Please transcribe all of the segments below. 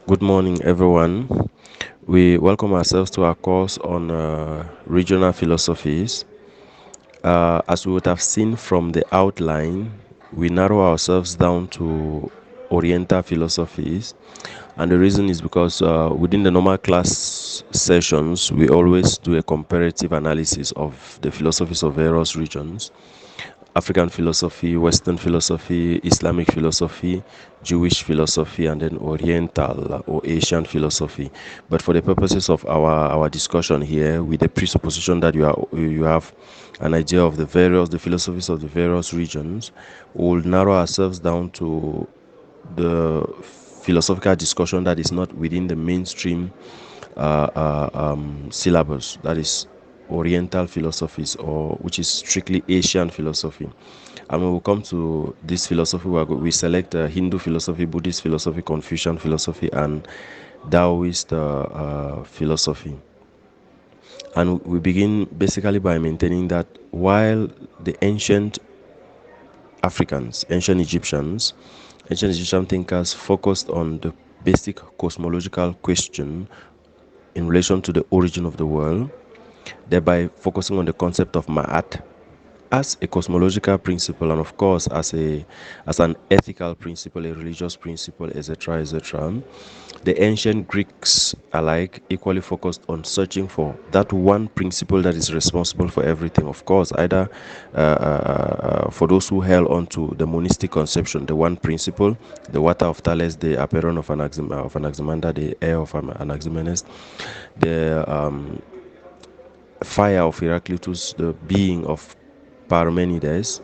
Good morning, everyone. We welcome ourselves to our course on regional philosophies. As we would have seen from the outline, we narrow ourselves down to Oriental philosophies, and the reason is because within the normal class sessions, we always do a comparative analysis of the philosophies of various regions. African philosophy, Western philosophy, Islamic philosophy, Jewish philosophy, and then Oriental or Asian philosophy. But for the purposes of our discussion here, with the presupposition that you have an idea of the philosophies of the various regions, we'll narrow ourselves down to the philosophical discussion that is not within the mainstream syllabus, that is Oriental philosophies, or which is strictly Asian philosophy. And when we come to this philosophy, we select Hindu philosophy, Buddhist philosophy, Confucian philosophy, and Taoist philosophy. And we begin basically by maintaining that while the ancient Africans, ancient Egyptian thinkers focused on the basic cosmological question in relation to the origin of the world, thereby focusing on the concept of Ma'at as a cosmological principle, and of course as an ethical principle, a religious principle, etc., etc. The ancient Greeks alike equally focused on searching for that one principle that is responsible for everything. Of course, either for those who held on to the monistic conception, the one principle, the water of Thales, the Aperon of Anaximander, the air of Anaximenes, the fire of Heraclitus, the being of Parmenides,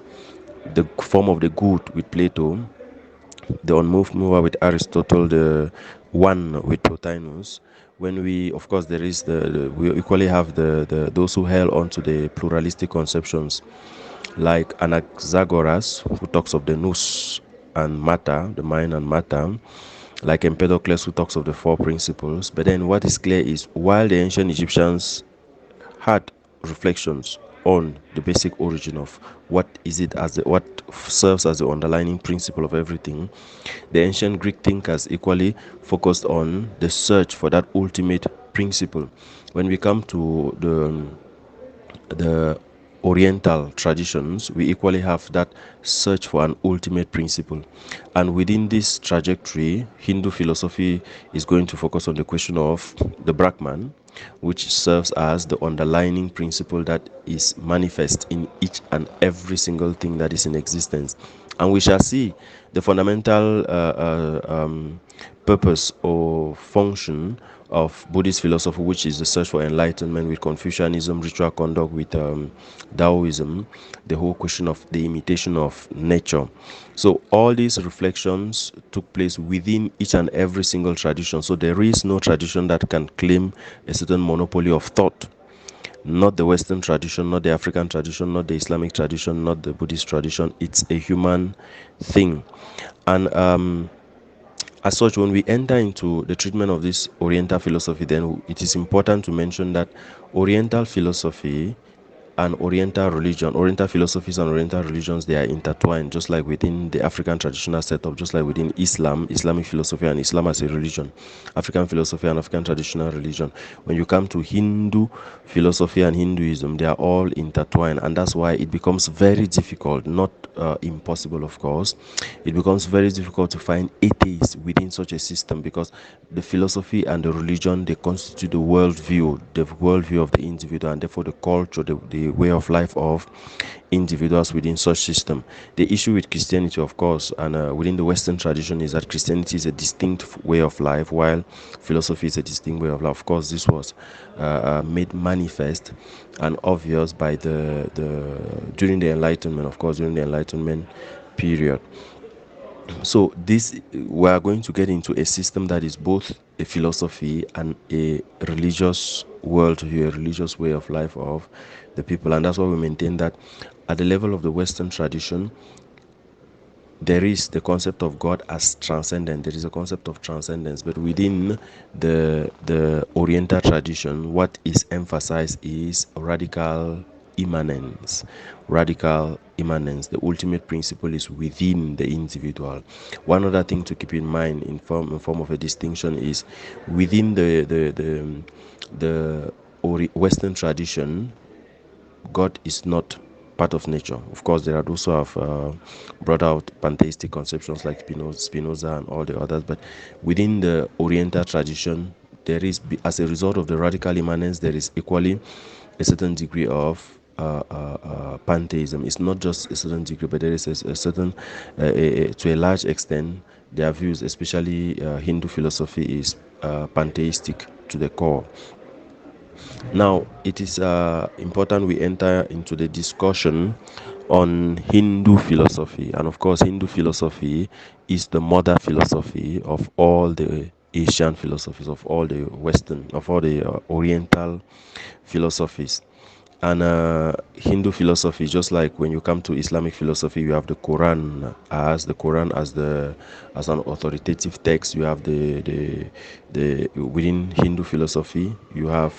the form of the good with Plato, the unmoved mover with Aristotle, the one with Plotinus. When we, of course, there is we equally have the those who held on to the pluralistic conceptions, like Anaxagoras, who talks of the nous and matter, the mind and matter, like Empedocles, who talks of the four principles. But then what is clear is while the ancient Egyptians had reflections on the basic origin of what is it as what serves as the underlying principle of everything, the ancient Greek thinkers equally focused on the search for that ultimate principle. When we come to the Oriental traditions, we equally have that search for an ultimate principle. And within this trajectory, Hindu philosophy is going to focus on the question of the Brahman, which serves as the underlying principle that is manifest in each and every single thing that is in existence. And we shall see the fundamental purpose or function of Buddhist philosophy, which is the search for enlightenment, with Confucianism, ritual conduct, with Taoism, the whole question of the imitation of nature. So all these reflections took place within each and every single tradition. So there is no tradition that can claim a certain monopoly of thought. Not the Western tradition, not the African tradition, not the Islamic tradition, not the Buddhist tradition. It's a human thing. And as such, when we enter into the treatment of this Oriental philosophy, then it is important to mention that Oriental philosophy and Oriental philosophies and Oriental religions, they are intertwined, just like within the African traditional setup, just like within Islam, Islamic philosophy and Islam as a religion, African philosophy and African traditional religion. When you come to Hindu philosophy and Hinduism, they are all intertwined, and that's why it becomes very difficult, not impossible, of course. It becomes very difficult to find atheists within such a system, because the philosophy and the religion, they constitute the worldview of the individual, and therefore the culture, the way of life of individuals within such system. The issue with Christianity, of course, and within the Western tradition, is that Christianity is a distinct way of life, while philosophy is a distinct way of life. Of course, this was made manifest and obvious by the during the Enlightenment, of course, during the Enlightenment period. So this, we are going to get into a system that is both a philosophy and a religious worldview, a religious way of life of the people. And that's why we maintain that at the level of the Western tradition, there is the concept of God as transcendent. There is a concept of transcendence, but within the Oriental tradition, what is emphasized is radical immanence. Radical immanence. The ultimate principle is within the individual. One other thing to keep in mind in form of a distinction is within the Western tradition, God is not part of nature. Of course, there are those who have brought out pantheistic conceptions like Spinoza and all the others, but within the Oriental tradition, there is, as a result of the radical immanence, there is equally a certain degree of pantheism. It's not just a certain degree, but there is a certain, to a large extent, their views, especially Hindu philosophy, is pantheistic to the core. Now, it is important we enter into the discussion on Hindu philosophy. And of course, Hindu philosophy is the mother philosophy of all the Asian philosophies, of all the Western, of all the Oriental philosophies. And Hindu philosophy, just like when you come to Islamic philosophy, you have the Quran as an authoritative text. You have the within Hindu philosophy, you have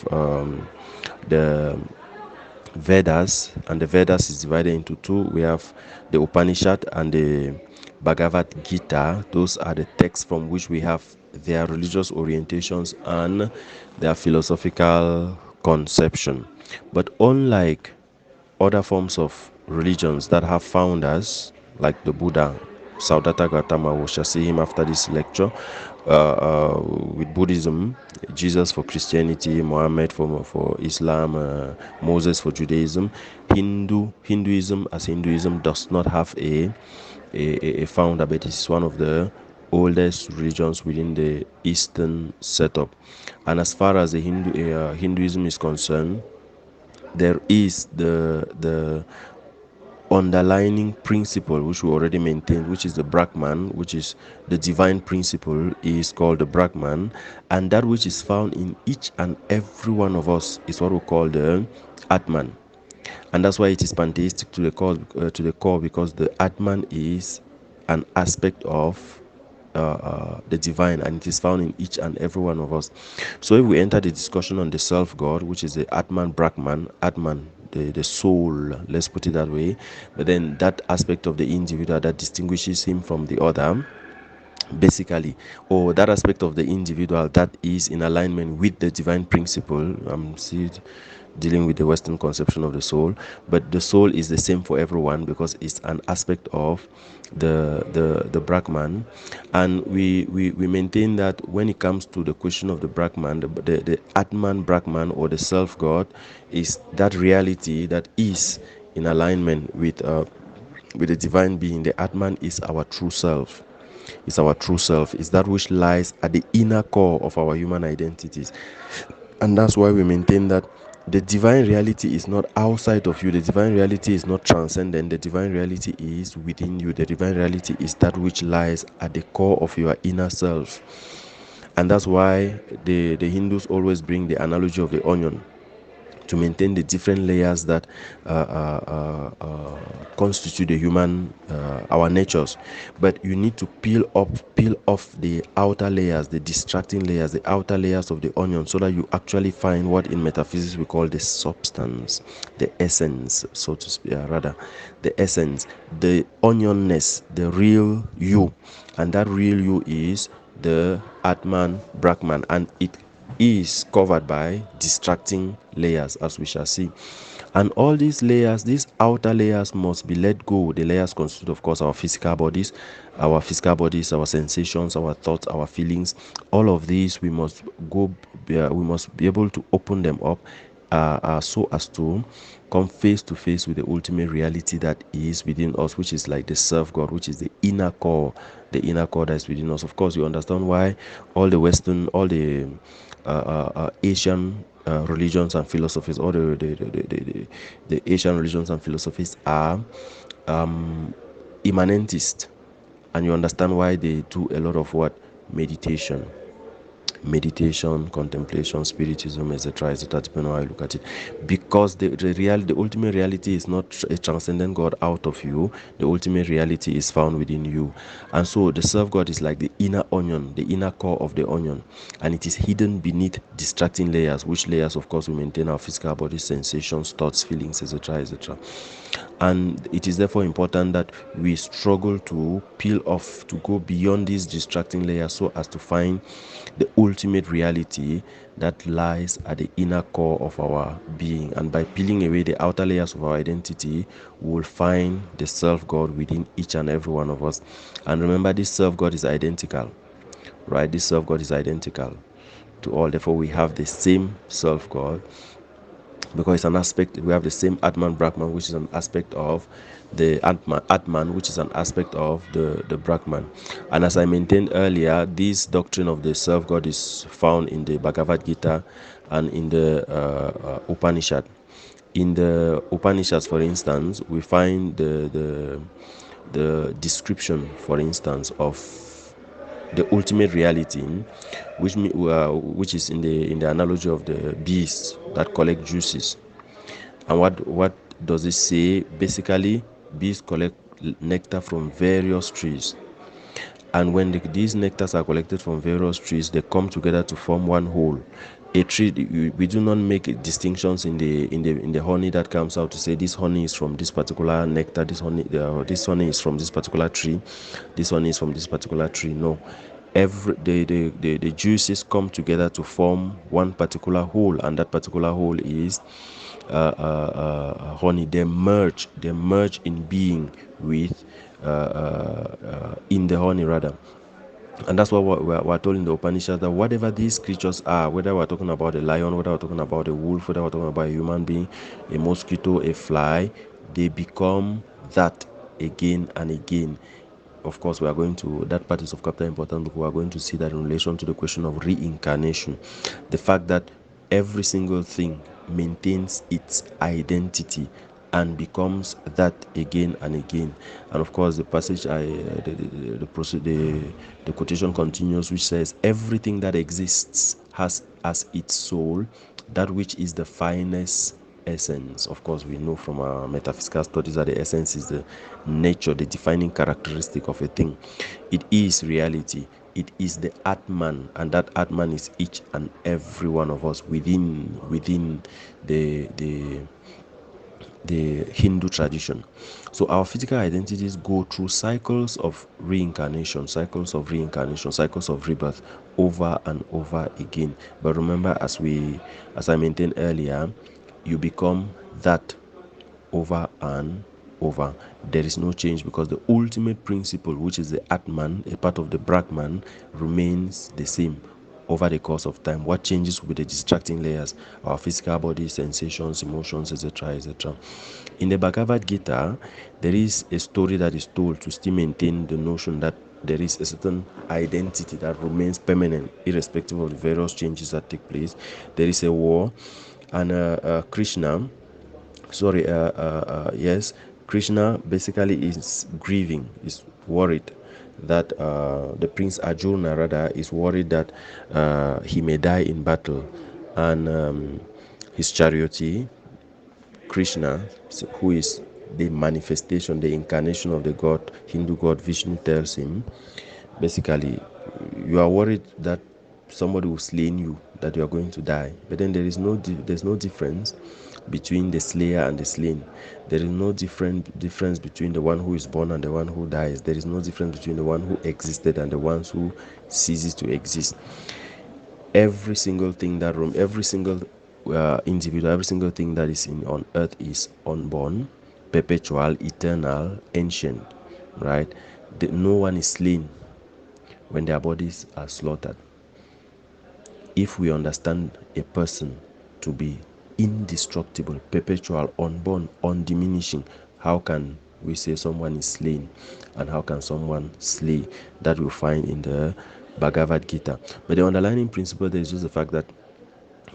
the Vedas, and the Vedas is divided into two. We have the Upanishad and the Bhagavad Gita. Those are the texts from which we have their religious orientations and their philosophical conception. But unlike other forms of religions that have founders, like the Buddha, Saudatta Gautama, we shall see him after this lecture, with Buddhism, Jesus for Christianity, Muhammad for Islam, Moses for Judaism. Hinduism as Hinduism does not have a founder, but it's one of the oldest religions within the Eastern setup. And as far as the Hinduism is concerned, there is the underlining principle which we already maintained, which is the Brahman, which is the divine principle, is called the Brahman, and that which is found in each and every one of us is what we call the Atman. And that's why it is pantheistic to the core, because the Atman is an aspect of the divine, and it is found in each and every one of us. So if we enter the discussion on the self-God, which is the Atman Brahman, Atman, the soul, let's put it that way, but then that aspect of the individual that distinguishes him from the other, basically, or that aspect of the individual that is in alignment with the divine principle. I'm still dealing with the Western conception of the soul, but the soul is the same for everyone because it's an aspect of the Brahman. And we maintain that when it comes to the question of the Brahman, the Atman Brahman, or the self-God, is that reality that is in alignment with the divine being. The Atman is our true self. It's our true self. It's that which lies at the inner core of our human identities. And that's why we maintain that the divine reality is not outside of you. The divine reality is not transcendent. The divine reality is within you. The divine reality is that which lies at the core of your inner self. And that's why the Hindus always bring the analogy of the onion to maintain the different layers that constitute the human, our natures. But you need to peel off the outer layers, the distracting layers, the outer layers of the onion, so that you actually find what in metaphysics we call the substance, the essence, so to speak, rather, the essence, the onionness, the real you. And that real you is the Atman Brahman, and it is covered by distracting layers, as we shall see. And all these layers, these outer layers, must be let go. The layers constitute, of course, our physical bodies, our sensations, our thoughts, our feelings. All of these, we must be able to open them up, so as to come face to face with the ultimate reality that is within us, which is like the self-God, which is the inner core that is within us. Of course, you understand why all the Asian religions and philosophies, all the Asian religions and philosophies are immanentist, and you understand why they do a lot of what? Meditation. meditation, contemplation, spiritism, etc., etc., depending on how you look at it. Because the ultimate reality is not a transcendent God out of you. The ultimate reality is found within you. And so the self God is like the inner onion, the inner core of the onion, and it is hidden beneath distracting layers, which layers, of course, we maintain our physical body, sensations, thoughts, feelings, etc., etc. And it is therefore important that we struggle to peel off, to go beyond these distracting layers so as to find the ultimate reality that lies at the inner core of our being. And by peeling away the outer layers of our identity, we will find the self God within each and every one of us. And remember, this self God is identical, right? This self God is identical to all. Therefore, we have the same self God, because it's an aspect. We have the same Atman Brahman, which is an aspect of the Atman, which is an aspect of the Brahman. And as I maintained earlier, this doctrine of the self God is found in the Bhagavad Gita and in the Upanishad. In the Upanishads, for instance, we find the description, for instance, of the ultimate reality, which is in the analogy of the bees that collect juices. And what does it say? Basically, bees collect nectar from various trees, and when these nectars are collected from various trees, they come together to form one whole. A tree, we do not make distinctions in the honey that comes out to say this honey is from this particular nectar, this honey is from this particular tree, this honey is from this particular tree. No, every the juices come together to form one particular whole, and that particular whole is honey. They merge in being with in the honey rather. And that's what we're told in the Upanishad, that whatever these creatures are, whether we're talking about a lion, whether we're talking about a wolf, whether we're talking about a human being, a mosquito, a fly, they become that again and again. Of course, we are going to, that part is of capital importance, because we are going to see that in relation to the question of reincarnation. The fact that every single thing maintains its identity and becomes that again and again. And of course, the passage the quotation continues, which says, everything that exists has as its soul that which is the finest essence. Of course, we know from our metaphysical studies that the essence is the nature, the defining characteristic of a thing. It is reality. It is the Atman, and that Atman is each and every one of us within the Hindu tradition. So our physical identities go through cycles of reincarnation, cycles of rebirth over and over again. But remember, as I maintained earlier, you become that over and over. There is no change, because the ultimate principle, which is the Atman, a part of the Brahman, remains the same over the course of time. What changes will be the distracting layers, our physical body, sensations, emotions, etc., etc. In the Bhagavad Gita, there is a story that is told to still maintain the notion that there is a certain identity that remains permanent irrespective of the various changes that take place. There is a war, and Krishna, yes, Krishna basically is grieving, is worried that the Prince Arjuna rather is worried that he may die in battle, and his charioteer Krishna, who is the manifestation, the incarnation of the god, Hindu god Vishnu, tells him, basically, you are worried that somebody will slay you, that you are going to die. But then there's no difference between the slayer and the slain. There is no difference between the one who is born and the one who dies. There is no difference between the one who existed and the ones who ceases to exist. Every single thing that every single individual, every single thing that is on earth is unborn, perpetual, eternal, ancient, right? No one is slain when their bodies are slaughtered. If we understand a person to be indestructible, perpetual, unborn, undiminishing, how can we say someone is slain, and how can someone slay? That we'll find in the Bhagavad Gita. But the underlying principle there is just the fact that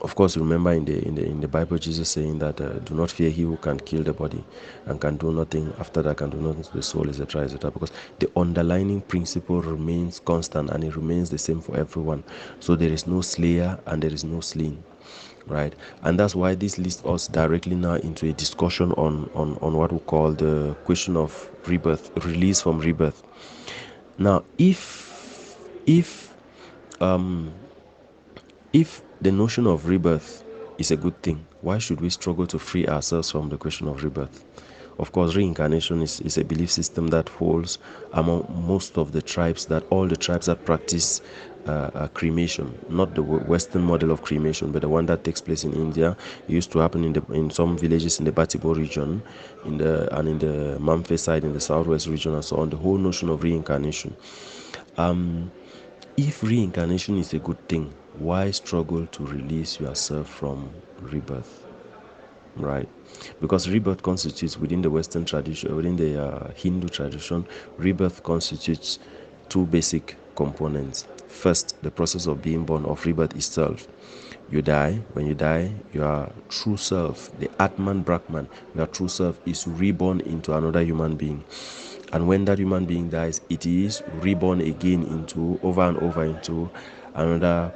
Of course, remember in the Bible, Jesus saying that do not fear he who can kill the body and can do nothing after that, can do nothing to the soul, etc., etc. Because the underlying principle remains constant and it remains the same for everyone. So there is no slayer and there is no slain, right? And that's why this leads us directly now into a discussion on what we call the question of rebirth, release from rebirth. Now, um if the notion of rebirth is a good thing, why should we struggle to free ourselves from the question of rebirth? Of course, reincarnation is a belief system that holds among most of the tribes, that all the tribes that practice cremation, not the Western model of cremation, but the one that takes place in India. It used to happen in some villages in the Batibo region, in the Mamfe side in the southwest region, and so on. The whole notion of reincarnation. If reincarnation is a good thing, why struggle to release yourself from rebirth? Right? Because rebirth constitutes, within the Western tradition, within the Hindu tradition, rebirth constitutes two basic components. First, the process of being born, of rebirth itself. You die. When you die, your true self, the Atman Brahman, your true self is reborn into another human being. And when that human being dies, it is reborn again into, over and over, into another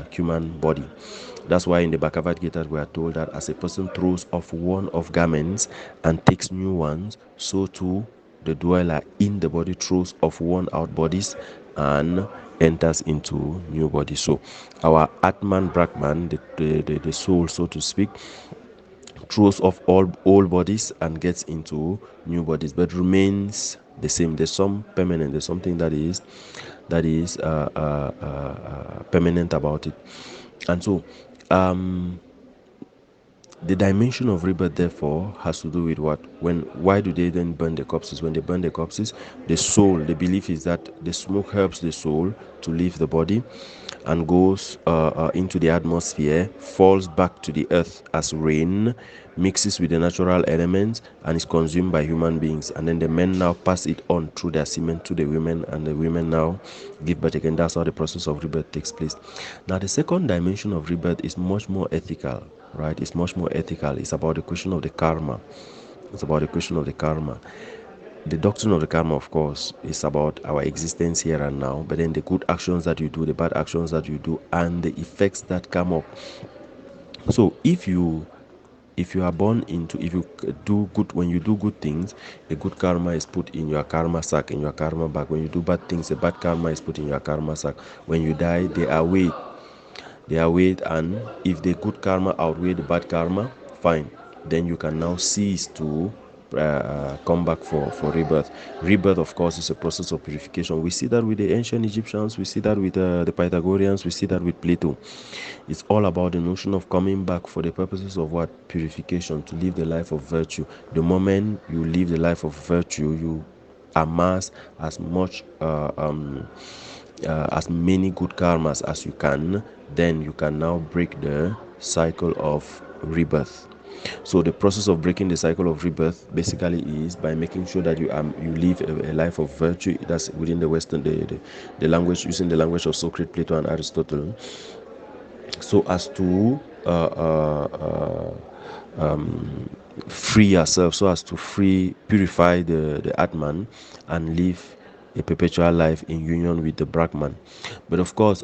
human body. That's why in the Bhagavad Gita we are told that as a person throws off worn off garments and takes new ones, so too the dweller in the body throws off worn out bodies and enters into new bodies. So our Atman Brahman, the soul, so to speak, throws off all old bodies and gets into new bodies, but remains the same. There's some permanent. There's something that is permanent about it. And so the dimension of rebirth, therefore, has to do with what? Why do they then burn the corpses? When they burn the corpses, the soul, the belief is that the smoke helps the soul to leave the body and goes into the atmosphere, falls back to the earth as rain, mixes with the natural elements, and is consumed by human beings. And then the men now pass it on through their semen to the women, and the women now give birth again. That's how the process of rebirth takes place. Now, the second dimension of rebirth is much more ethical, right? It's much more ethical. It's about the question of the karma. It's about the question of the karma. The doctrine of the karma, of course, is about our existence here and now, but then the good actions that you do, the bad actions that you do, and the effects that come up. So if you are born into, if you do good, when you do good things, a good karma is put in your karma sack, in your karma bag. When you do bad things, a bad karma is put in your karma sack. When you die, they are weighed. They are weighed, and if the good karma outweigh the bad karma, fine. Then you can now cease to come back for rebirth. Rebirth, of course, is a process of purification. We see that with the ancient Egyptians, we see that with the Pythagoreans, we see that with Plato. It's all about the notion of coming back for the purposes of what? Purification, to live the life of virtue. The moment you live the life of virtue, you amass as much as many good karmas as you can. Then you can now break the cycle of rebirth. So the process of breaking the cycle of rebirth basically is by making sure that you live a life of virtue. That's within the Western, the language, using the language of Socrates, Plato, and Aristotle, so as to free yourself, so as to purify the Atman and live a perpetual life in union with the Brahman. But of course,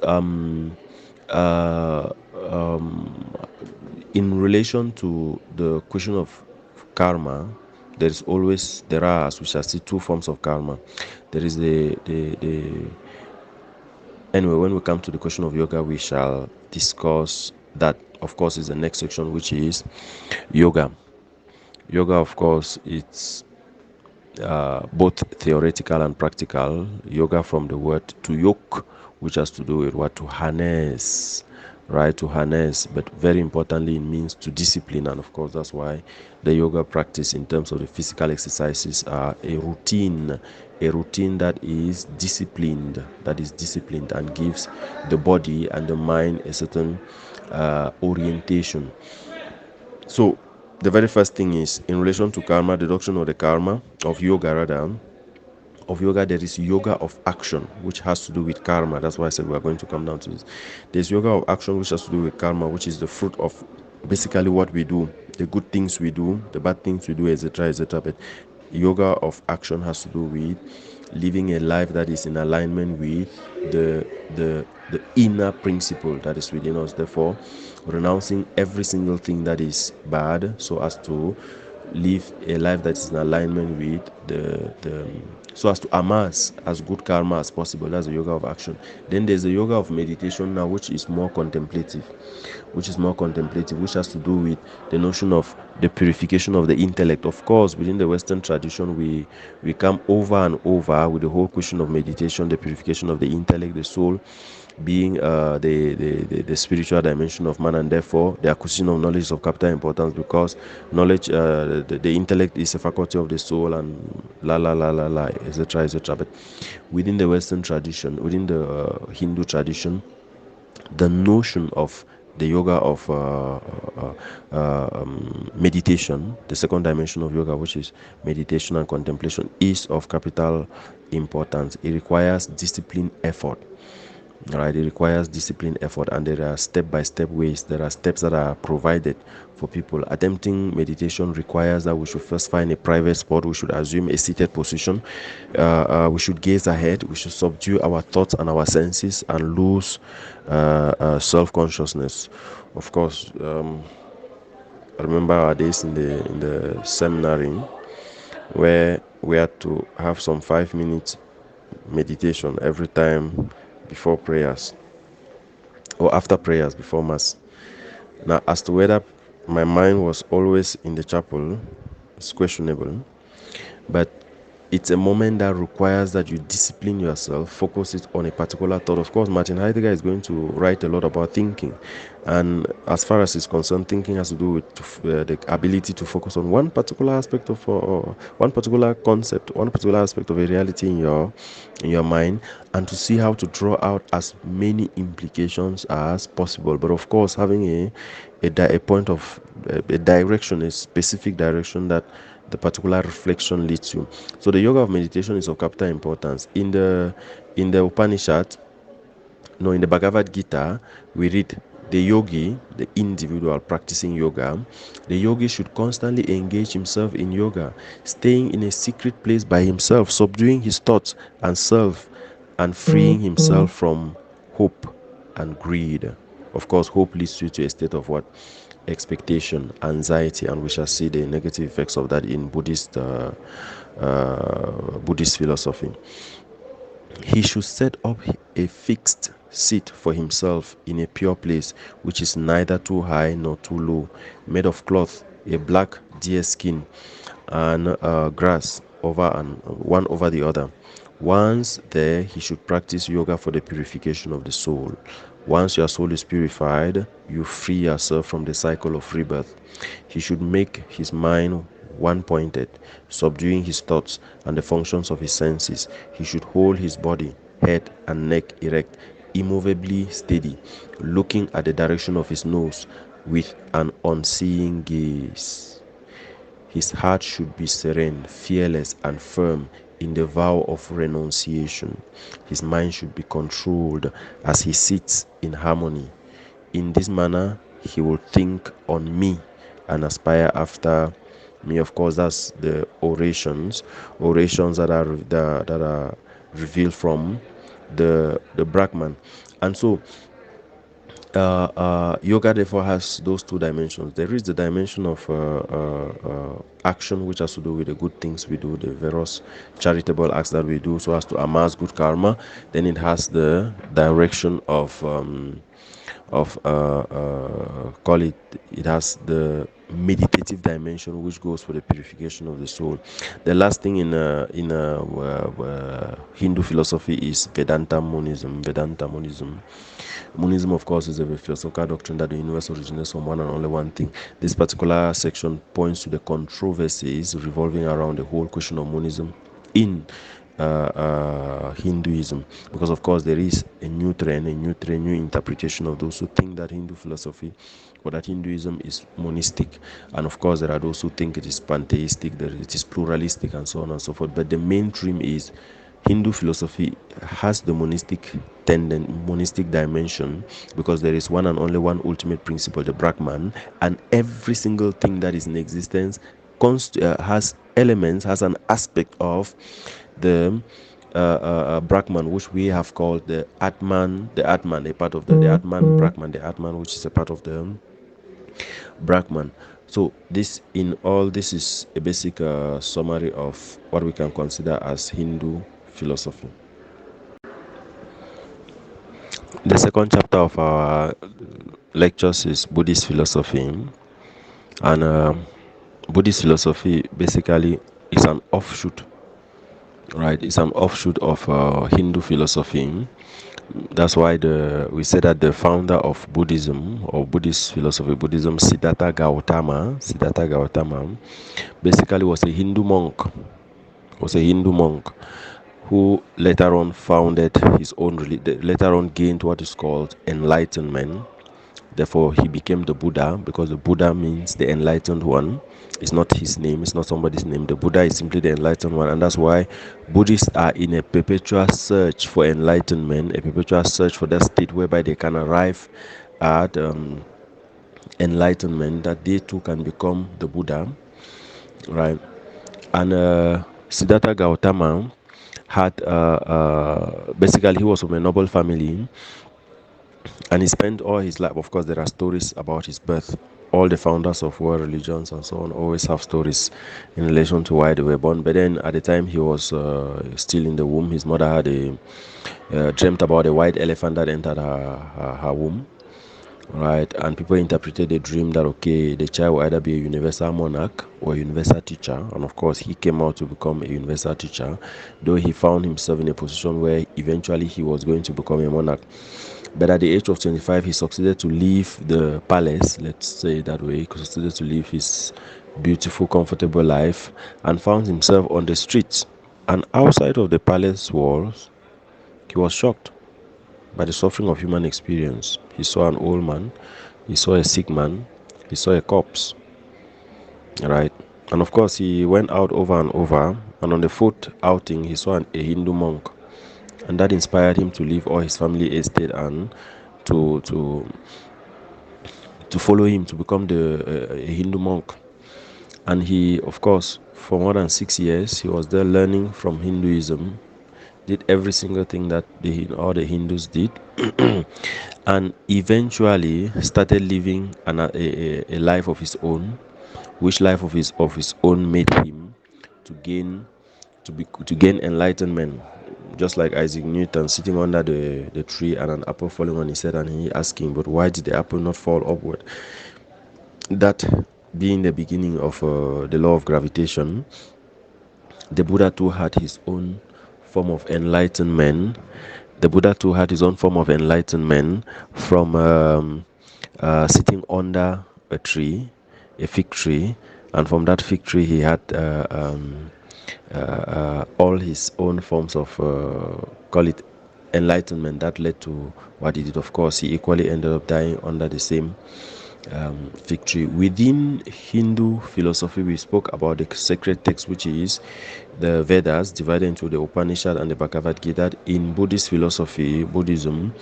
in relation to the question of karma, there are, as we shall see, two forms of karma. There is the anyway, when we come to the question of yoga, we shall discuss that. Of course, is the next section, which is yoga. Yoga, of course, it's both theoretical and practical. Yoga, from the word to yoke, which has to do with what? To harness, right? To harness, but very importantly, it means to discipline. And of course, that's why the yoga practice, in terms of the physical exercises, are a routine that is disciplined, and gives the body and the mind a certain orientation. So the very first thing is, in relation to karma, the doctrine of the karma, of yoga rather, of yoga, there is yoga of action, which has to do with karma. That's why I said we are going to come down to this. There's yoga of action, which has to do with karma, which is the fruit of basically what we do, the good things we do, the bad things we do, etc., etc. But yoga of action has to do with living a life that is in alignment with the inner principle that is within us. Therefore, renouncing every single thing that is bad, so as to live a life that is in alignment with the so as to amass as good karma as possible. That's the yoga of action. Then there's the yoga of meditation now, which is more contemplative, which has to do with the notion of the purification of the intellect. Of course, within the Western tradition, we come over and over with the whole question of meditation, the purification of the intellect, the soul being the spiritual dimension of man, and therefore the acquisition of knowledge is of capital importance, because knowledge, the intellect is a faculty of the soul, and etc., etc. But within the Western tradition, within the Hindu tradition, the notion of the yoga of meditation, the second dimension of yoga, which is meditation and contemplation, is of capital importance. It requires discipline, effort. All right, it requires discipline, effort, and there are step-by-step ways. There are steps that are provided for people. Attempting meditation requires that we should first find a private spot. We should assume a seated position. We should gaze ahead. We should subdue our thoughts and our senses and lose self-consciousness. Of course, I remember our days in the seminary where we had to have some 5 minutes meditation every time before prayers or after prayers before mass. Now, as to whether my mind was always in the chapel, it's questionable, but it's a moment that requires that you discipline yourself, focus it on a particular thought. Of course, Martin Heidegger is going to write a lot about thinking, and as far as it's concerned, thinking has to do with the ability to focus on one particular aspect of one particular concept, one particular aspect of a reality in your mind, and to see how to draw out as many implications as possible. But of course, having a point of a direction, a specific direction that the particular reflection leads you. So the yoga of meditation is of capital importance. In the Upanishad, no, in the Bhagavad Gita, we read the yogi, the individual practicing yoga, the yogi should constantly engage himself in yoga, staying in a secret place by himself, subduing his thoughts and self, and freeing himself from hope and greed. Of course, hope leads you to a state of what? Expectation, anxiety, and we shall see the negative effects of that in Buddhist philosophy. He should set up a fixed seat for himself in a pure place, which is neither too high nor too low, made of cloth, a black deer skin, and grass one over the other. Once there, he should practice yoga for the purification of the soul. Once your soul is purified, you free yourself from the cycle of rebirth. He should make his mind one-pointed, subduing his thoughts and the functions of his senses. He should hold his body, head and neck erect, immovably steady, looking at the direction of his nose with an unseeing gaze. His heart should be serene, fearless, and firm in the vow of renunciation. His mind should be controlled as he sits in harmony. In this manner, he will think on me and aspire after me. Of course, that's the orations that are revealed from the Brahman. And so yoga therefore has those two dimensions. There is the dimension of action, which has to do with the good things we do, the various charitable acts that we do so as to amass good karma. Then it has the direction of call it has the meditative dimension, which goes for the purification of the soul. The last thing in Hindu philosophy is Vedanta monism. Monism, of course, is a philosophical doctrine that the universe originates from one and only one thing. This particular section points to the controversies revolving around the whole question of monism in Hinduism, because of course there is a new trend, new interpretation of those who think that Hindu philosophy or that Hinduism is monistic, and of course there are those who think it is pantheistic, that it is pluralistic, and so on and so forth. But the mainstream is Hindu philosophy has the monistic dimension, because there is one and only one ultimate principle, the Brahman, and every single thing that is in existence has elements, has an aspect of the Brahman, which we have called the Atman, a part of the Atman Brahman, the Atman, which is a part of the Brahman. So this is a basic summary of what we can consider as Hindu philosophy. The second chapter of our lectures is Buddhist philosophy, and Buddhist philosophy basically is an offshoot, right? It's an offshoot of Hindu philosophy. That's why we say that the founder of Buddhism or Buddhist philosophy, Buddhism, Siddhartha Gautama, basically was a Hindu monk. Who later on founded his own later on gained what is called enlightenment. Therefore, he became the Buddha, because the Buddha means the enlightened one. It's not his name, it's not somebody's name. The Buddha is simply the enlightened one, and that's why Buddhists are in a perpetual search for enlightenment, a perpetual search for that state whereby they can arrive at enlightenment, that they too can become the Buddha, right? And Siddhartha Gautama had basically, he was from a noble family, and he spent all his life. Of course, there are stories about his birth. All the founders of world religions and so on always have stories in relation to why they were born. But then, at the time he was still in the womb, his mother had dreamt about a white elephant that entered her womb, right? And people interpreted the dream that, okay, the child will either be a universal monarch or a universal teacher. And of course, he came out to become a universal teacher, though he found himself in a position where eventually he was going to become a monarch. But at the age of 25, he succeeded to leave the palace, let's say it that way. He succeeded to live his beautiful, comfortable life, and found himself on the streets. And outside of the palace walls, he was shocked by the suffering of human experience. He saw an old man, he saw a sick man, he saw a corpse, right? And of course, he went out over and over, and on the fourth outing, he saw a Hindu monk, and that inspired him to leave all his family estate and to follow him, to become a Hindu monk. And he, of course, for more than 6 years, he was there learning from Hinduism, did every single thing that all the Hindus did, and eventually started living a life of his own, which life of his own made him to gain enlightenment. Just like Isaac Newton sitting under the tree and an apple falling on his head, and he asking, but why did the apple not fall upward? That being the beginning of the law of gravitation, the Buddha too had his own form of enlightenment. The Buddha too had his own form of enlightenment from sitting under a tree, a fig tree, and from that fig tree he had all his own forms of call it enlightenment that led to what he did. Of course, he equally ended up dying under the same fig tree. Within Hindu philosophy, we spoke about the sacred text, which is the Vedas, divided into the Upanishad and the Bhagavad Gita. In Buddhist philosophy, Buddhism,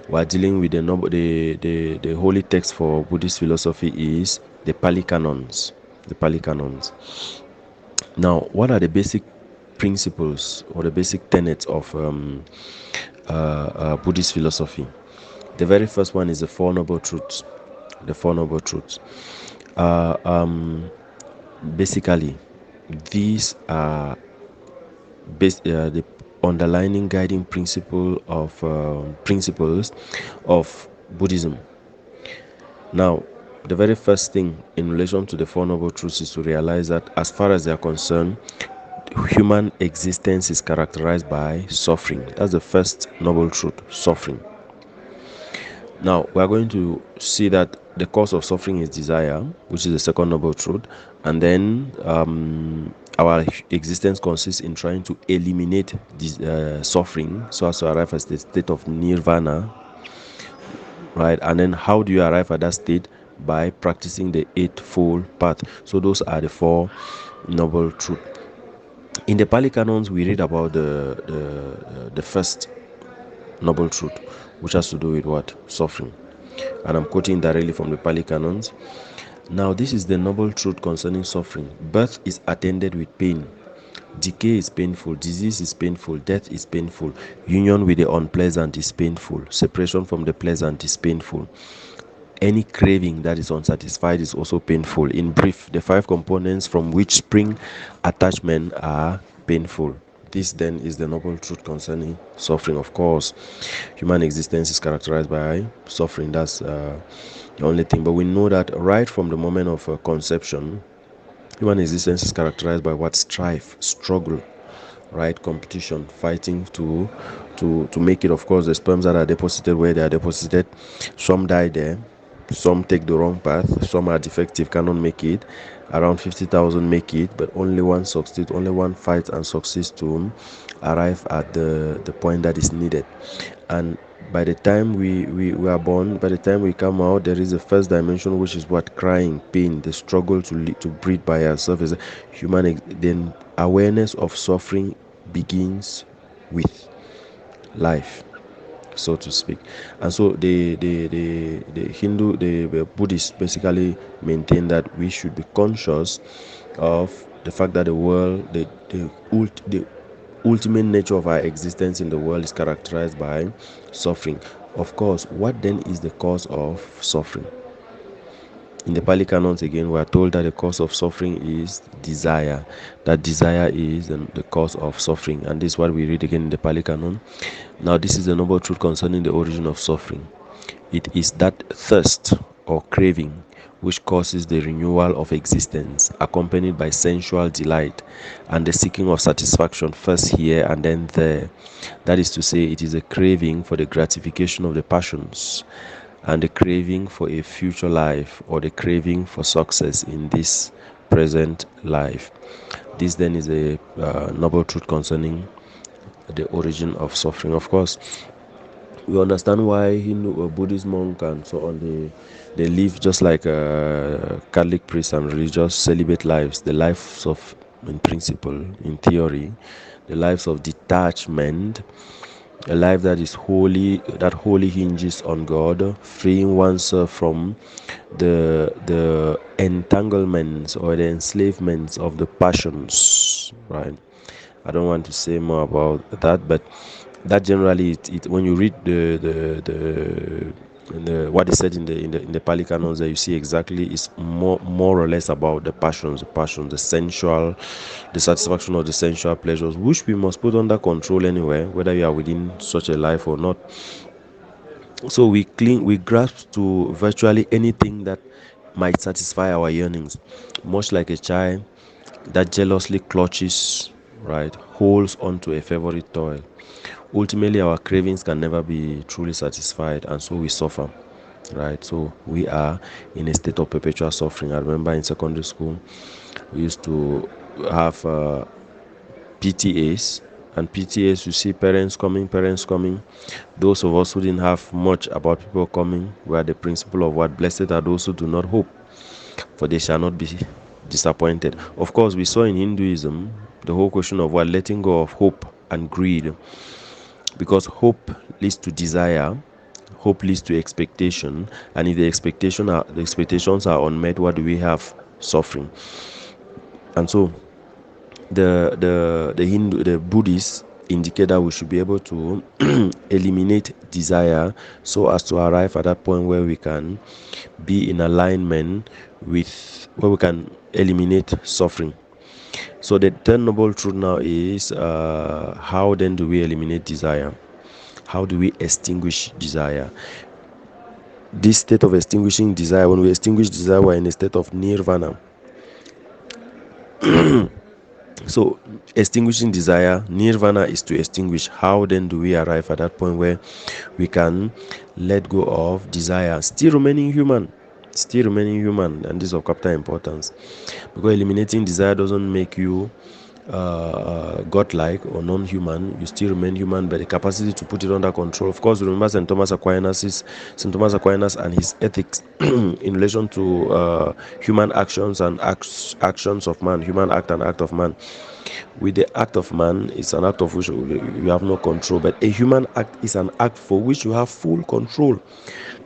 we're dealing with the holy text for Buddhist philosophy is the Pali Canons. The Pali Canons. Now, what are the basic principles or the basic tenets of Buddhist philosophy? The very first one is the Four Noble Truths. The Four Noble Truths. Basically, these are the underlining guiding principles of Buddhism. Now, the very first thing in relation to the Four Noble Truths is to realize that, as far as they are concerned, human existence is characterized by suffering. That's the first noble truth, suffering. Now, we are going to see that the cause of suffering is desire, which is the second noble truth. And then Our existence consists in trying to eliminate this suffering so as to arrive at the state of nirvana, right? And then how do you arrive at that state? By practicing the eightfold path. So those are the four noble truths. In the Pali canons, we read about the first noble truth, which has to do with what? Suffering. And I'm quoting directly from the Pali canons. Now, this is the noble truth concerning suffering. Birth is attended with pain. Decay is painful. Disease is painful. Death is painful. Union with the unpleasant is painful. Separation from the pleasant is painful. Any craving that is unsatisfied is also painful. In brief, the five components from which spring attachment are painful. This then is the noble truth concerning suffering. Of course, human existence is characterized by suffering. That's the only thing. But we know that right from the moment of conception, human existence is characterized by what? Strife, struggle, right? Competition, fighting to make it. Of course, the sperms that are deposited where they are deposited, some die there, some take the wrong path, some are defective, cannot make it. Around 50,000 make it, but only one succeeds, only one fights and succeeds to arrive at the point that is needed. And by the time we are born, by the time we come out, there is a first dimension, which is what? Crying, pain, the struggle to breathe by yourself. Is human. Then awareness of suffering begins with life, so to speak. And so the Hindu, the Buddhists basically maintain that we should be conscious of the fact that the world, the ultimate nature of our existence in the world is characterized by suffering. Of course, what then is the cause of suffering? In the Pali Canons, again, we are told that the cause of suffering is desire. That desire is the cause of suffering. And this is what we read again in the Pali Canon. Now, this is the noble truth concerning the origin of suffering. It is that thirst or craving which causes the renewal of existence, accompanied by sensual delight and the seeking of satisfaction first here and then there. That is to say, it is a craving for the gratification of the passions and the craving for a future life, or the craving for success in this present life. This then is a noble truth concerning the origin of suffering. Of course, we understand why Hindu or Buddhist monk and so on, they live just like Catholic priests and religious celibate lives, the lives of, in principle, in theory, the lives of detachment, a life that is holy, that wholly hinges on God, freeing oneself from the entanglements or the enslavements of the passions, right? I don't want to say more about that, but that generally, it when you read the what is said in the Pali Canons, that you see exactly is more or less about the passions, the sensual, the satisfaction of the sensual pleasures, which we must put under control anyway, whether you are within such a life or not. So we grasp to virtually anything that might satisfy our yearnings, much like a child that jealously clutches, right, holds onto a favorite toy. Ultimately, our cravings can never be truly satisfied, and so we suffer, right? So we are in a state of perpetual suffering. I remember in secondary school, we used to have PTAs, and PTAs, you see parents coming. Those of us who didn't have much about people coming were the principle of what? Blessed are those who do not hope, for they shall not be disappointed. Of course, we saw in Hinduism the whole question of what? Letting go of hope and greed, because hope leads to desire, hope leads to expectation, and if the expectations are unmet, what do we have? Suffering. And so the Buddhists indicate that we should be able to eliminate desire so as to arrive at that point where we can be in alignment with, where we can eliminate suffering. So the third noble truth now is how then do we eliminate desire? How do we extinguish desire? This state of extinguishing desire, when we extinguish desire, we're in a state of nirvana. So extinguishing desire, nirvana is to extinguish. How then do we arrive at that point where we can let go of desire, still remaining human, still remaining human, and this is of capital importance, because eliminating desire doesn't make you godlike or non-human. You still remain human, but the capacity to put it under control. Of course, remember St. Thomas Aquinas and his ethics in relation to human actions and actions of man, human act and act of man. With the act of man, it's an act of which you have no control, but a human act is an act for which you have full control.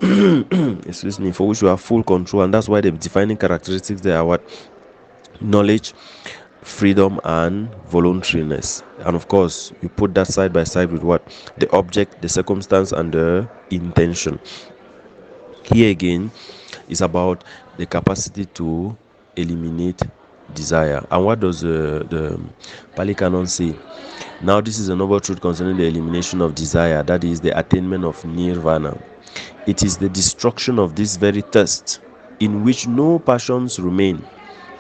Excuse me, for which you have full control, and that's why the defining characteristics there are what? Knowledge, freedom, and voluntariness. And of course, you put that side by side with what? The object, the circumstance, and the intention. Here again is about the capacity to eliminate desire. And what does the Pali Canon say? Now, this is a noble truth concerning the elimination of desire, that is the attainment of nirvana. It is the destruction of this very thirst in which no passions remain.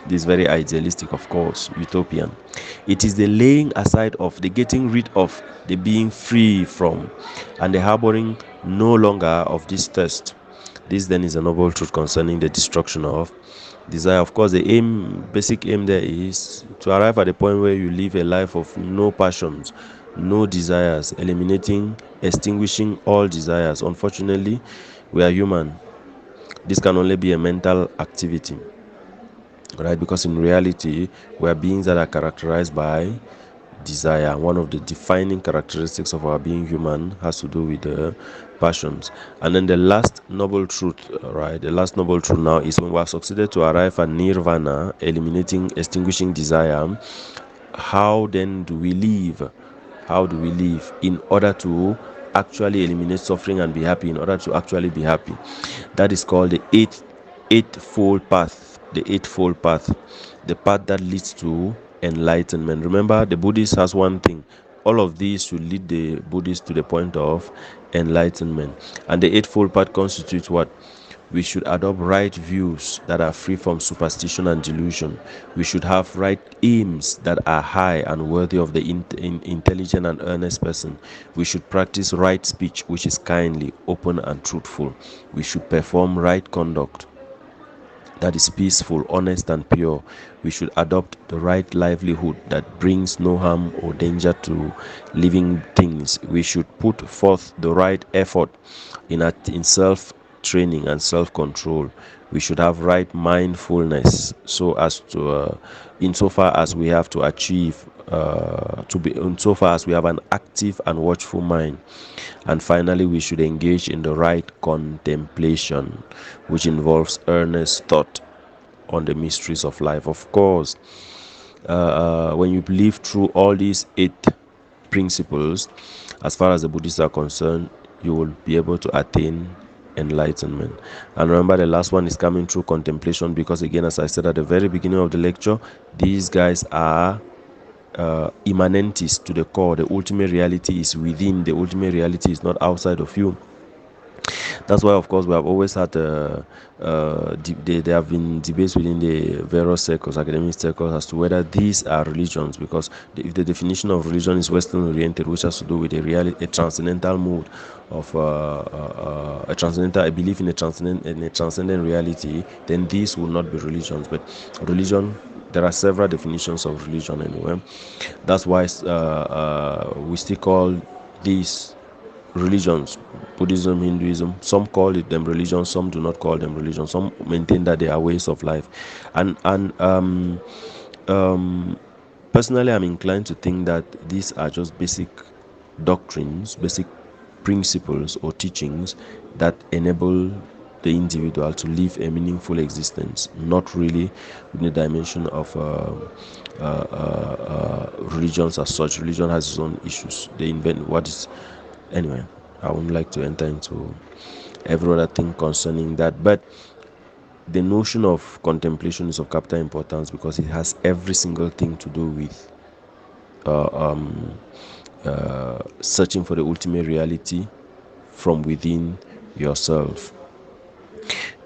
This is very idealistic, of course, utopian. It is the laying aside of, the getting rid of, the being free from, and the harboring no longer of this thirst. This then is a noble truth concerning the destruction of desire. Of course, the basic aim there is to arrive at the point where you live a life of no passions, no desires, eliminating, extinguishing all desires. Unfortunately, we are human. This can only be a mental activity, right? Because in reality, we are beings that are characterized by desire. One of the defining characteristics of our being human has to do with the passions. And then the last noble truth, right? The last noble truth now is when we have succeeded to arrive at nirvana, eliminating, extinguishing desire, how then do we live? How do we live in order to actually eliminate suffering and be happy, in order to actually be happy? That is called the eightfold path. The eightfold path. The path that leads to enlightenment. Remember, the Buddhist has one thing. All of these should lead the Buddhist to the point of enlightenment. And the eightfold path constitutes what? We should adopt right views that are free from superstition and delusion. We should have right aims that are high and worthy of the intelligent and earnest person. We should practice right speech, which is kindly, open, and truthful. We should perform right conduct that is peaceful, honest, and pure. We should adopt the right livelihood that brings no harm or danger to living things. We should put forth the right effort in self-training and self-control. We should have right mindfulness, so as to, insofar as we have to achieve, insofar as we have an active and watchful mind. And finally, we should engage in the right contemplation, which involves earnest thought on the mysteries of life. Of course, when you live through all these 8 principles, as far as the Buddhists are concerned, you will be able to attain enlightenment. And remember, the last one is coming through contemplation, because again, as I said at the very beginning of the lecture, these guys are immanentes to the core. The ultimate reality is within. The ultimate reality is not outside of you. That's why, of course, we have always had there have been debates within the various circles, academic circles, as to whether these are religions, because if the definition of religion is Western oriented, which has to do with a transcendental mode of a transcendental, I believe in a transcendent reality, then these will not be religions. But religion, there are several definitions of religion anyway. That's why we still call these religions, Buddhism, Hinduism. Some call it them religions, some do not call them religions. Some maintain that they are ways of life. And personally, I'm inclined to think that these are just basic doctrines, basic principles or teachings that enable the individual to live a meaningful existence, not really in the dimension of religions as such. Religion has its own issues. They invent what is. Anyway, I wouldn't like to enter into every other thing concerning that, but the notion of contemplation is of capital importance, because it has every single thing to do with searching for the ultimate reality from within yourself.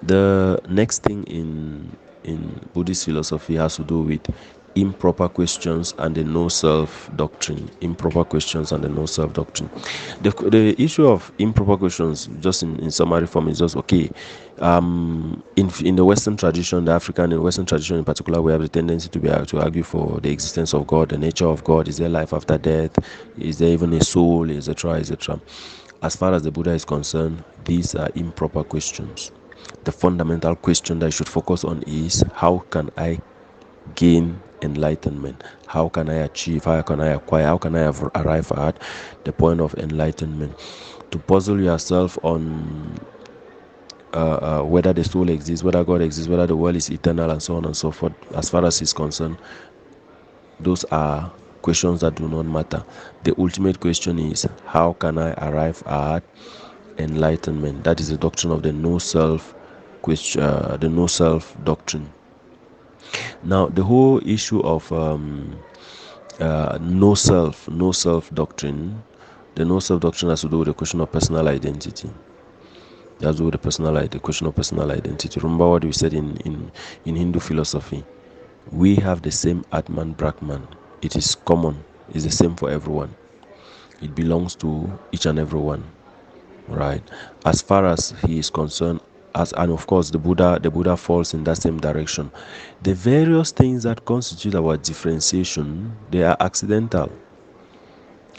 The next thing in Buddhist philosophy has to do with improper questions and the no self doctrine. Improper questions and the no self doctrine. The issue of improper questions, just in summary form, is just okay. In the Western tradition, the African and Western tradition in particular, we have the tendency to argue for the existence of God, the nature of God. Is there life after death? Is there even a soul, etc., etc.? As far as the Buddha is concerned, these are improper questions. The fundamental question that you should focus on is, how can I gain enlightenment? How can I achieve? How can I acquire? How can I arrive at the point of enlightenment? To puzzle yourself on whether the soul exists, whether God exists, whether the world is eternal, and so on and so forth, as far as is concerned, those are questions that do not matter. The ultimate question is, how can I arrive at enlightenment? That is the doctrine of the no self question, the no self doctrine. Now, the whole issue of no self doctrine, the no self doctrine has to do with the question of personal identity. It has to do with the question of personal identity. Remember what we said in Hindu philosophy. We have the same Atman Brahman. It is common. It's the same for everyone. It belongs to each and every one, right? As far as he is concerned, and of course the Buddha falls in that same direction. The various things that constitute our differentiation, they are accidental.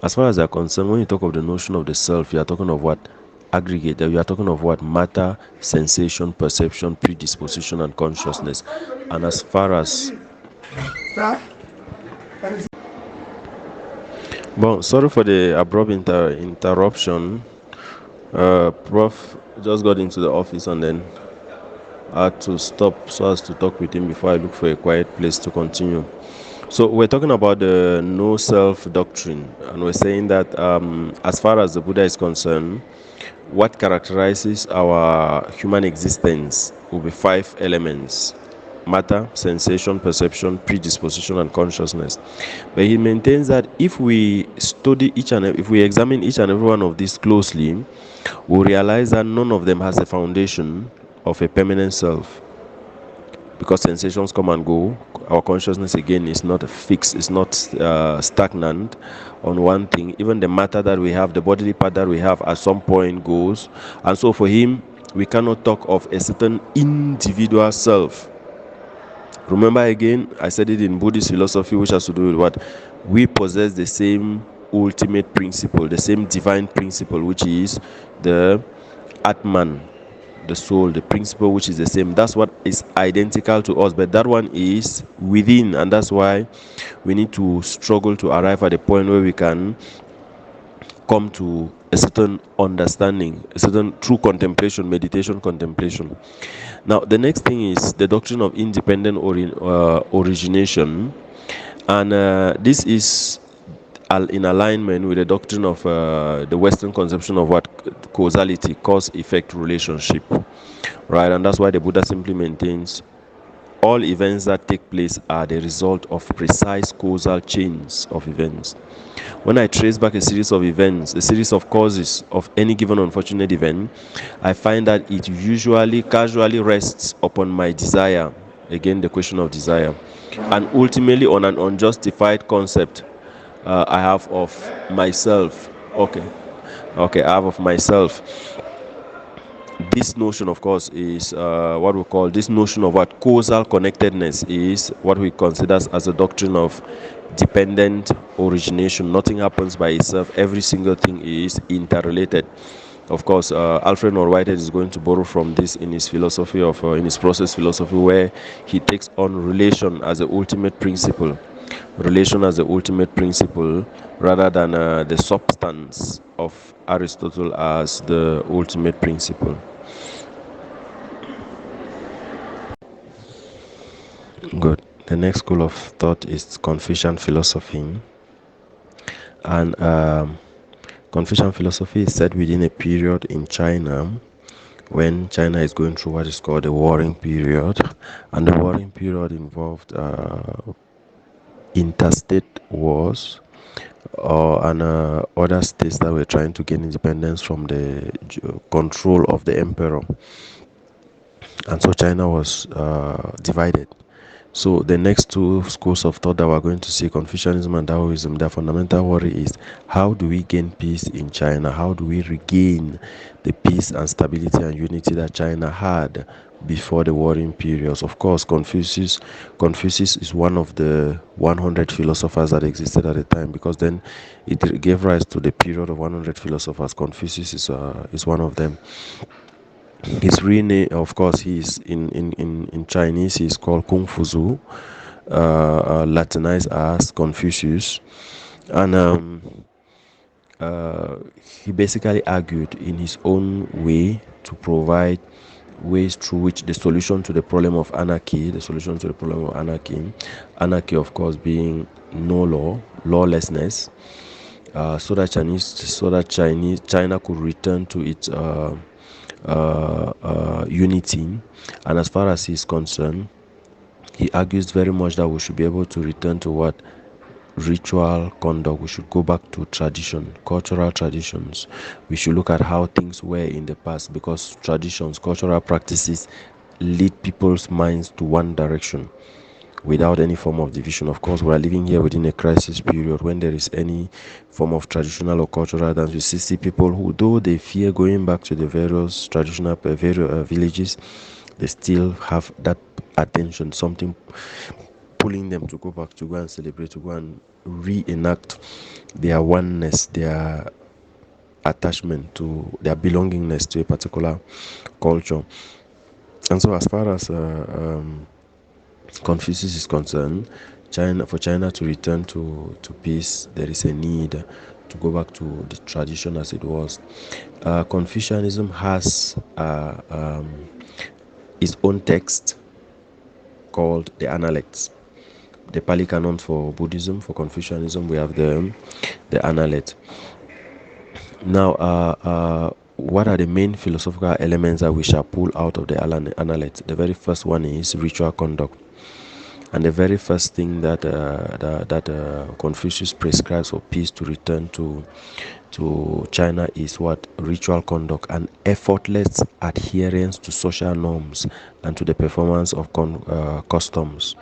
As far as they are concerned, when you talk of the notion of the self, you are talking of what? Aggregate. You are talking of what? Matter, sensation, perception, predisposition, and consciousness. And as far as well, sorry for the abrupt interruption. Prof just got into the office and then I had to stop so as to talk with him before I look for a quiet place to continue. So we're talking about the no self doctrine, and we're saying that as far as the Buddha is concerned, what characterizes our human existence will be 5 elements: matter, sensation, perception, predisposition, and consciousness. But he maintains that if we if we examine each and every one of these closely, we'll realize that none of them has a foundation of a permanent self. Because sensations come and go, our consciousness again is not fixed, it's not stagnant on one thing. Even the matter that we have, the bodily part that we have, at some point goes. And so for him, we cannot talk of a certain individual self. Remember again, I said it in Buddhist philosophy, which has to do with what? We possess the same ultimate principle, the same divine principle, which is the Atman, the soul, the principle which is the same. That's what is identical to us, but that one is within, and that's why we need to struggle to arrive at a point where we can come to a certain understanding, a certain true contemplation, meditation contemplation. Now, the next thing is the doctrine of independent origination, and this is in alignment with the doctrine of the Western conception of what causality, cause-effect relationship, right? And that's why the Buddha simply maintains all events that take place are the result of precise causal chains of events. When I trace back a series of events, a series of causes of any given unfortunate event, I find that it usually casually rests upon my desire. Again, the question of desire, and ultimately on an unjustified concept I have of myself. Okay, I have of myself. This notion, of course, is what we call this notion of what causal connectedness is what we consider as a doctrine of dependent origination. Nothing happens by itself. Every single thing is interrelated. Of course, Alfred North Whitehead is going to borrow from this in his philosophy of in his process philosophy, where he takes on relation as the ultimate principle. Relation as the ultimate principle, rather than the substance of Aristotle as the ultimate principle. Good. The next school of thought is Confucian philosophy, and Confucian philosophy is set within a period in China when China is going through what is called the Warring Period, and the Warring Period involved interstate wars and other states that were trying to gain independence from the control of the emperor, and so China was divided. So the next two schools of thought that we're going to see, Confucianism and Taoism, their fundamental worry is how do we gain peace in China? How do we regain the peace and stability and unity that China had before the warring periods? Of course, Confucius is one of the 100 philosophers that existed at the time, because then it gave rise to the period of 100 philosophers. Confucius is one of them. His real name, of course, he's in Chinese, he's called Kung Fuzu, Latinized as Confucius. And uh, he basically argued in his own way to provide ways through which the solution to the problem of anarchy, anarchy, of course, being no law, lawlessness, so that China could return to its unity. And as far as he's concerned, he argues very much that we should be able to return to what ritual conduct. We should go back to tradition, cultural traditions. We should look at how things were in the past, because traditions, cultural practices lead people's minds to one direction without any form of division. Of course, we are living here within a crisis period. When there is any form of traditional or cultural dance, you see people who, though they fear going back to the various traditional villages, they still have that attention, something pulling them to go back, to go and celebrate, to go and reenact their oneness, their attachment to their belongingness to a particular culture. And so, as far as Confucius is concerned, for China to return to peace, there is a need to go back to the tradition as it was. Confucianism has its own text called the Analects. The Pali Canon for Buddhism, for Confucianism, we have the Analect. Now, what are the main philosophical elements that we shall pull out of the Analect? The very first one is ritual conduct. And the very first thing that Confucius prescribes for peace to return to China is what? Ritual conduct, and effortless adherence to social norms and to the performance of customs.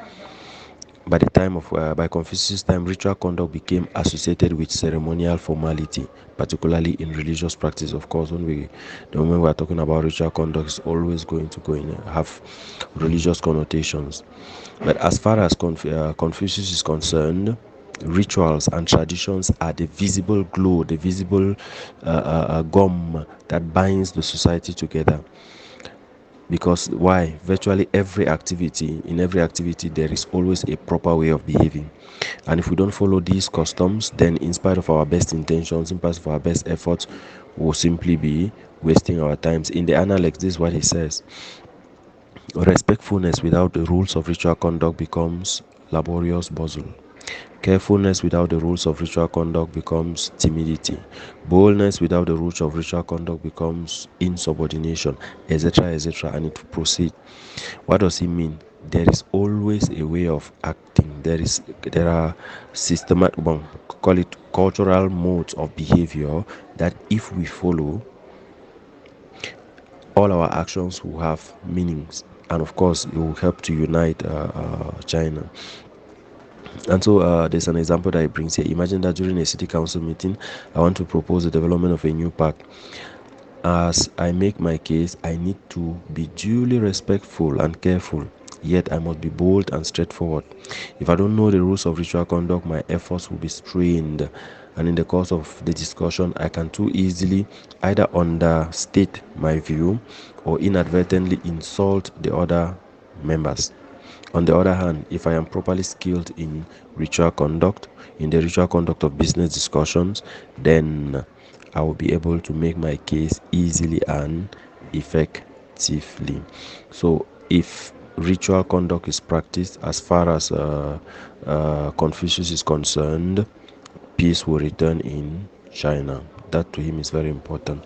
By Confucius' time, ritual conduct became associated with ceremonial formality, particularly in religious practice. Of course, the moment we are talking about ritual conduct, is always going to have religious connotations. But as far as Confucius is concerned, rituals and traditions are the visible glue, the visible gum that binds the society together. Because why? Virtually in every activity, there is always a proper way of behaving. And if we don't follow these customs, then in spite of our best intentions, in spite of our best efforts, we'll simply be wasting our times. In the Analects, this is what he says: respectfulness without the rules of ritual conduct becomes laborious bustle. Carefulness without the rules of ritual conduct becomes timidity. Boldness without the rules of ritual conduct becomes insubordination, etc., etc., and it proceeds. What does he mean? There is always a way of acting. There are systematic, call it cultural modes of behavior that if we follow, all our actions will have meanings, and of course, it will help to unite China. And so there's an example that it brings here. Imagine that during a city council meeting, I want to propose the development of a new park. As I make my case, I need to be duly respectful and careful, yet I must be bold and straightforward. If I don't know the rules of ritual conduct, my efforts will be strained, and in the course of the discussion, I can too easily either understate my view or inadvertently insult the other members. On the other hand, if I am properly skilled in the ritual conduct of business discussions, then I will be able to make my case easily and effectively. So, if ritual conduct is practiced as far as Confucius is concerned, peace will return in China. That to him is very important.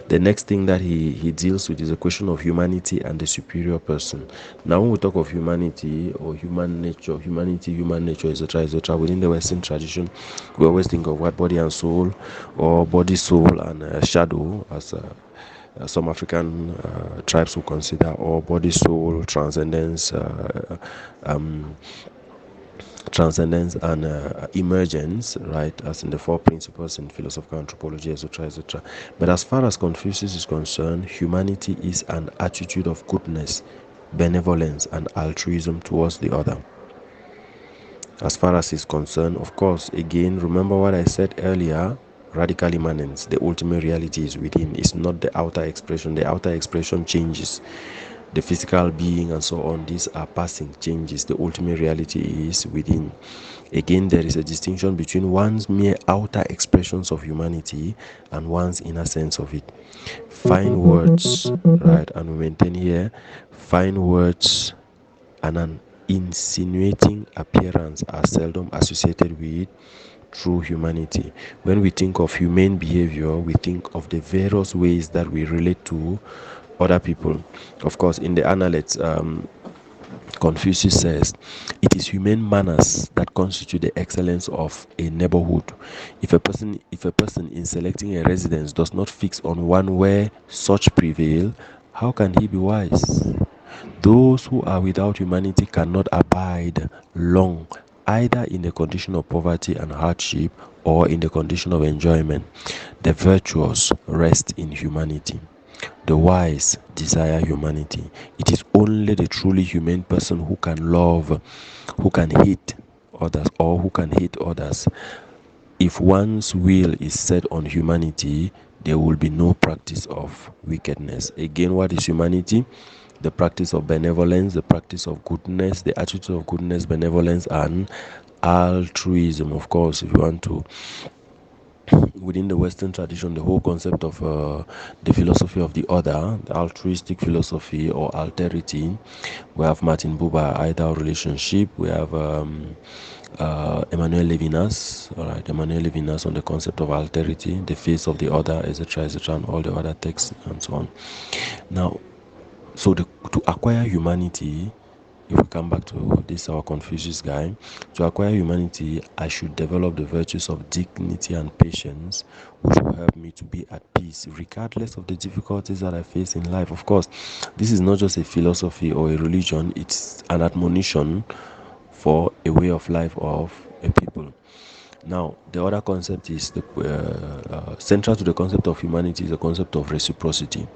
The next thing that he deals with is the question of humanity and the superior person. Now, when we talk of humanity or human nature, etc., etc., within the Western tradition, we always think of what? Body and soul, or body, soul, and shadow, as some African tribes will consider, or body, soul, um, transcendence and emergence, right, as in the four principles in philosophical anthropology, etc., etc. But as far as Confucius is concerned, humanity is an attitude of goodness, benevolence, and altruism towards the other. As far as he's concerned, of course, again, remember what I said earlier, radical immanence, the ultimate reality is within. It's not the outer expression. The outer expression changes. The physical being and so on, these are passing changes. The ultimate reality is within. Again, there is a distinction between one's mere outer expressions of humanity and one's inner sense of it. Fine words, right, and we maintain here, fine words and an insinuating appearance are seldom associated with true humanity. When we think of humane behavior, we think of the various ways that we relate to other people. Of course, in the Analects, Confucius says, it is humane manners that constitute the excellence of a neighborhood. If a person in selecting a residence does not fix on one where such prevail, how can he be wise? Those who are without humanity cannot abide long, either in the condition of poverty and hardship or in the condition of enjoyment. The virtuous rest in humanity. The wise desire humanity. It is only the truly humane person who can love, who can hate others, or who can hate others. If one's will is set on humanity, there will be no practice of wickedness. Again, what is humanity? The practice of benevolence, the practice of goodness, the attitude of goodness, benevolence, and altruism. Of course, if you want to, within the Western tradition, the whole concept of the philosophy of the other, the altruistic philosophy or alterity. We have Martin Buber, ideal relationship. We have Emmanuel Levinas, all right, Emmanuel Levinas on the concept of alterity, the face of the other, etc., etc., and all the other texts and so on. Now, so to acquire humanity, if we come back to this our Confucius guy, to acquire humanity, I should develop the virtues of dignity and patience, which will help me to be at peace regardless of the difficulties that I face in life. Of course, this is not just a philosophy or a religion, it's an admonition for a way of life of a people. Now, the other concept is central to the concept of humanity is the concept of reciprocity.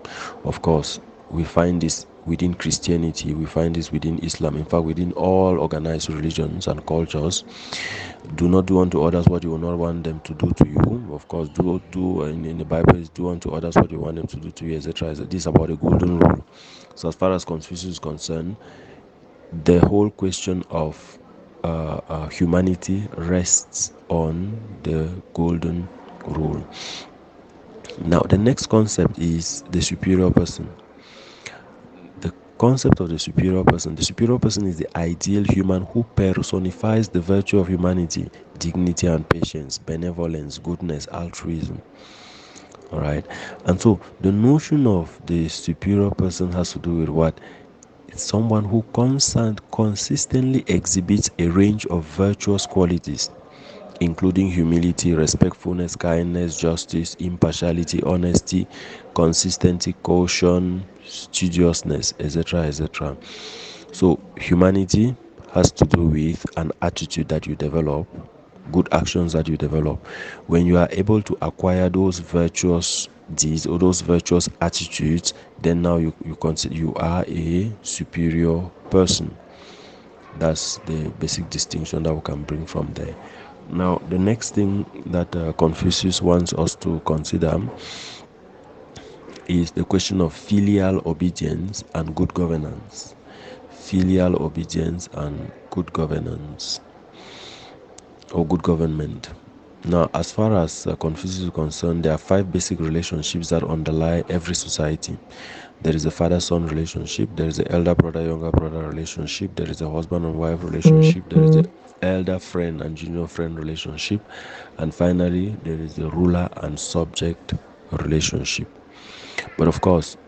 Of course, we find this within Christianity, we find this within Islam, in fact, within all organized religions and cultures. Do not do unto others what you will not want them to do to you. Of course, do in the Bible is do unto others what you want them to do to you, etc. This is about the golden rule. So, as far as Confucius is concerned, the whole question of humanity rests on the golden rule. Now, the next concept is the superior person. The concept of the superior person. The superior person is the ideal human who personifies the virtue of humanity, dignity and patience, benevolence, goodness, altruism. All right. And so the notion of the superior person has to do with what? It's someone who consistently exhibits a range of virtuous qualities, including humility, respectfulness, kindness, justice, impartiality, honesty, consistency, caution, studiousness, etc., etc. So humanity has to do with an attitude that you develop, good actions that you develop. When you are able to acquire those virtuous deeds or those virtuous attitudes, then now you consider you are a superior person. That's the basic distinction that we can bring from there. Now, the next thing that Confucius wants us to consider is the question of filial obedience and good governance. Filial obedience and good governance or good government. Now, as far as Confucius is concerned, there are 5 basic relationships that underlie every society. There is a father-son relationship, there is the elder brother-younger brother relationship, there is a husband and wife relationship, there is the elder friend and junior friend relationship, and finally, there is the ruler and subject relationship. But of course,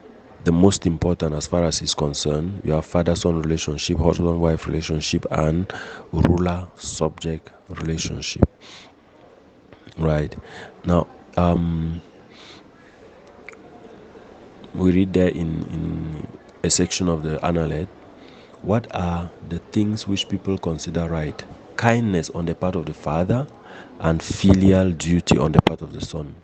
the most important as far as is concerned, you have father-son relationship, husband-wife relationship, and ruler-subject relationship. Right. Now, we read there in a section of the Analet, what are the things which people consider right? Kindness on the part of the father and filial duty on the part of the son.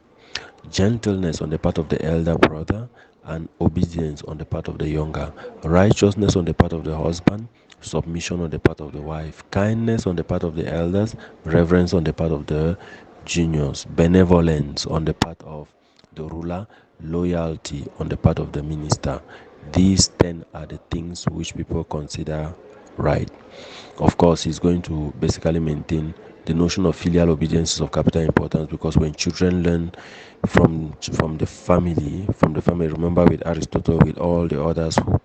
Gentleness on the part of the elder brother and obedience on the part of the younger. Righteousness on the part of the husband, submission on the part of the wife. Kindness on the part of the elders, reverence on the part of the juniors. Benevolence on the part of the ruler, loyalty on the part of the minister. These 10 are the things which people consider right. Of course, he's going to basically maintain the notion of filial obedience is of capital importance, because when children learn from the family, remember with Aristotle, with all the others who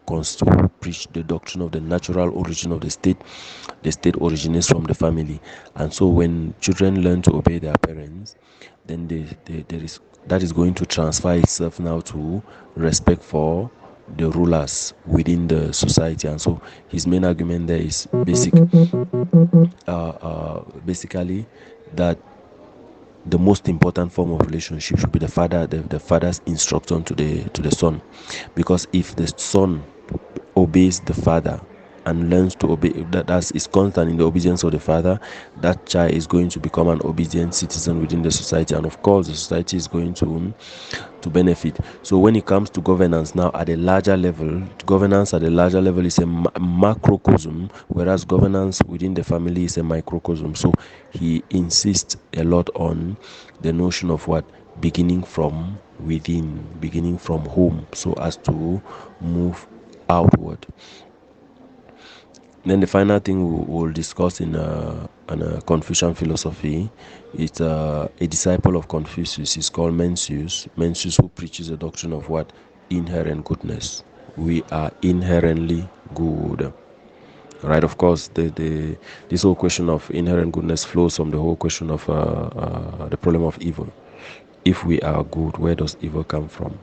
preach the doctrine of the natural origin of the state originates from the family. And so when children learn to obey their parents, then there is that is going to transfer itself now to respect for the rulers within the society. And so his main argument there is basically that the most important form of relationship should be the father's instruction to the son, because if the son obeys the father and learns to obey, that is constant in the obedience of the father, that child is going to become an obedient citizen within the society, and of course the society is going to benefit. So when it comes to governance now at a larger level, governance at a larger level is a macrocosm, whereas governance within the family is a microcosm. So he insists a lot on the notion of what beginning from within, beginning from home, so as to move outward. Then the final thing we'll discuss in Confucian philosophy is a disciple of Confucius is called Mencius. Mencius, who preaches the doctrine of what? Inherent goodness. We are inherently good. Right, of course, this whole question of inherent goodness flows from the whole question of the problem of evil. If we are good, where does evil come from?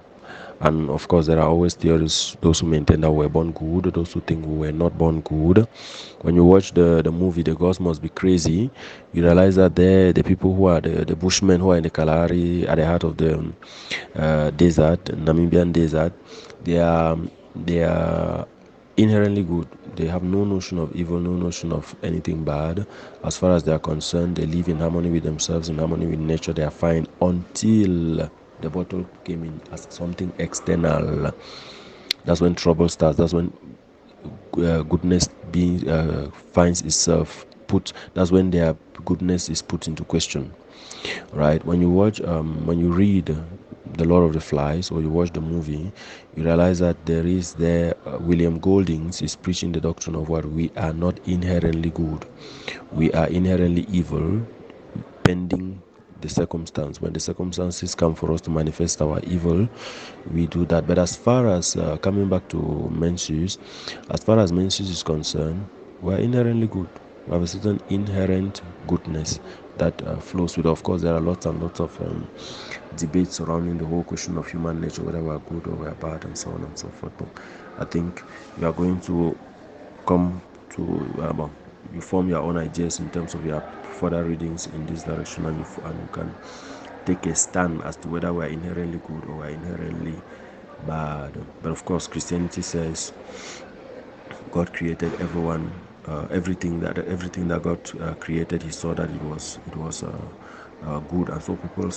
And of course, there are always theories, those who maintain that we were born good, those who think we were not born good. When you watch the movie The Gods Must Be Crazy, you realize that the people who are the bushmen who are in the Kalahari, at the heart of the desert, Namibian desert, they are inherently good. They have no notion of evil, no notion of anything bad. As far as they are concerned, they live in harmony with themselves, in harmony with nature. They are fine until the bottle came in as something external. That's when trouble starts. That's when goodness being finds itself put. That's when their goodness is put into question. Right? When you read The Lord of the Flies, or you watch the movie, you realize that William Goldings is preaching the doctrine of what we are not inherently good, we are inherently evil, pending the circumstance. When the circumstances come for us to manifest our evil, we do that. But as far as coming back to Mencius, as far as Mencius is concerned, we are inherently good. We have a certain inherent goodness that flows with. Of course, there are lots and lots of debates surrounding the whole question of human nature, whether we are good or we are bad, and so on and so forth. But I think we are going to come to you form your own ideas in terms of your further readings in this direction, and you can take a stand as to whether we are inherently good or we are inherently bad. But of course, Christianity says God created everyone, everything that God created, He saw that it was good, and so people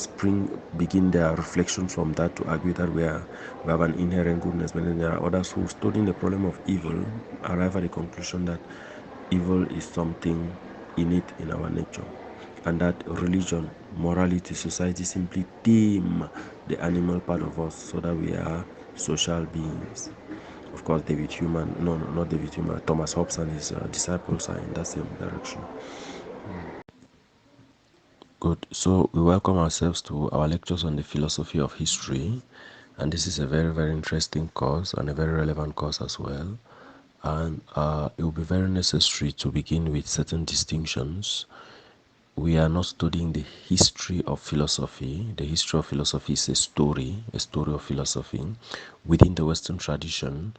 begin their reflections from that to argue that we have an inherent goodness. But then there are others who, studying the problem of evil, arrive at the conclusion that evil is something innate in our nature, and that religion, morality, society simply tame the animal part of us so that we are social beings. Of course, not David Hume, Thomas Hobbes and his disciples are in that same direction. Good. So we welcome ourselves to our lectures on the philosophy of history, and this is a very, very interesting course and a very relevant course as well. And it will be very necessary to begin with certain distinctions. We are not studying the history of philosophy. The history of philosophy is a story of philosophy within the Western tradition,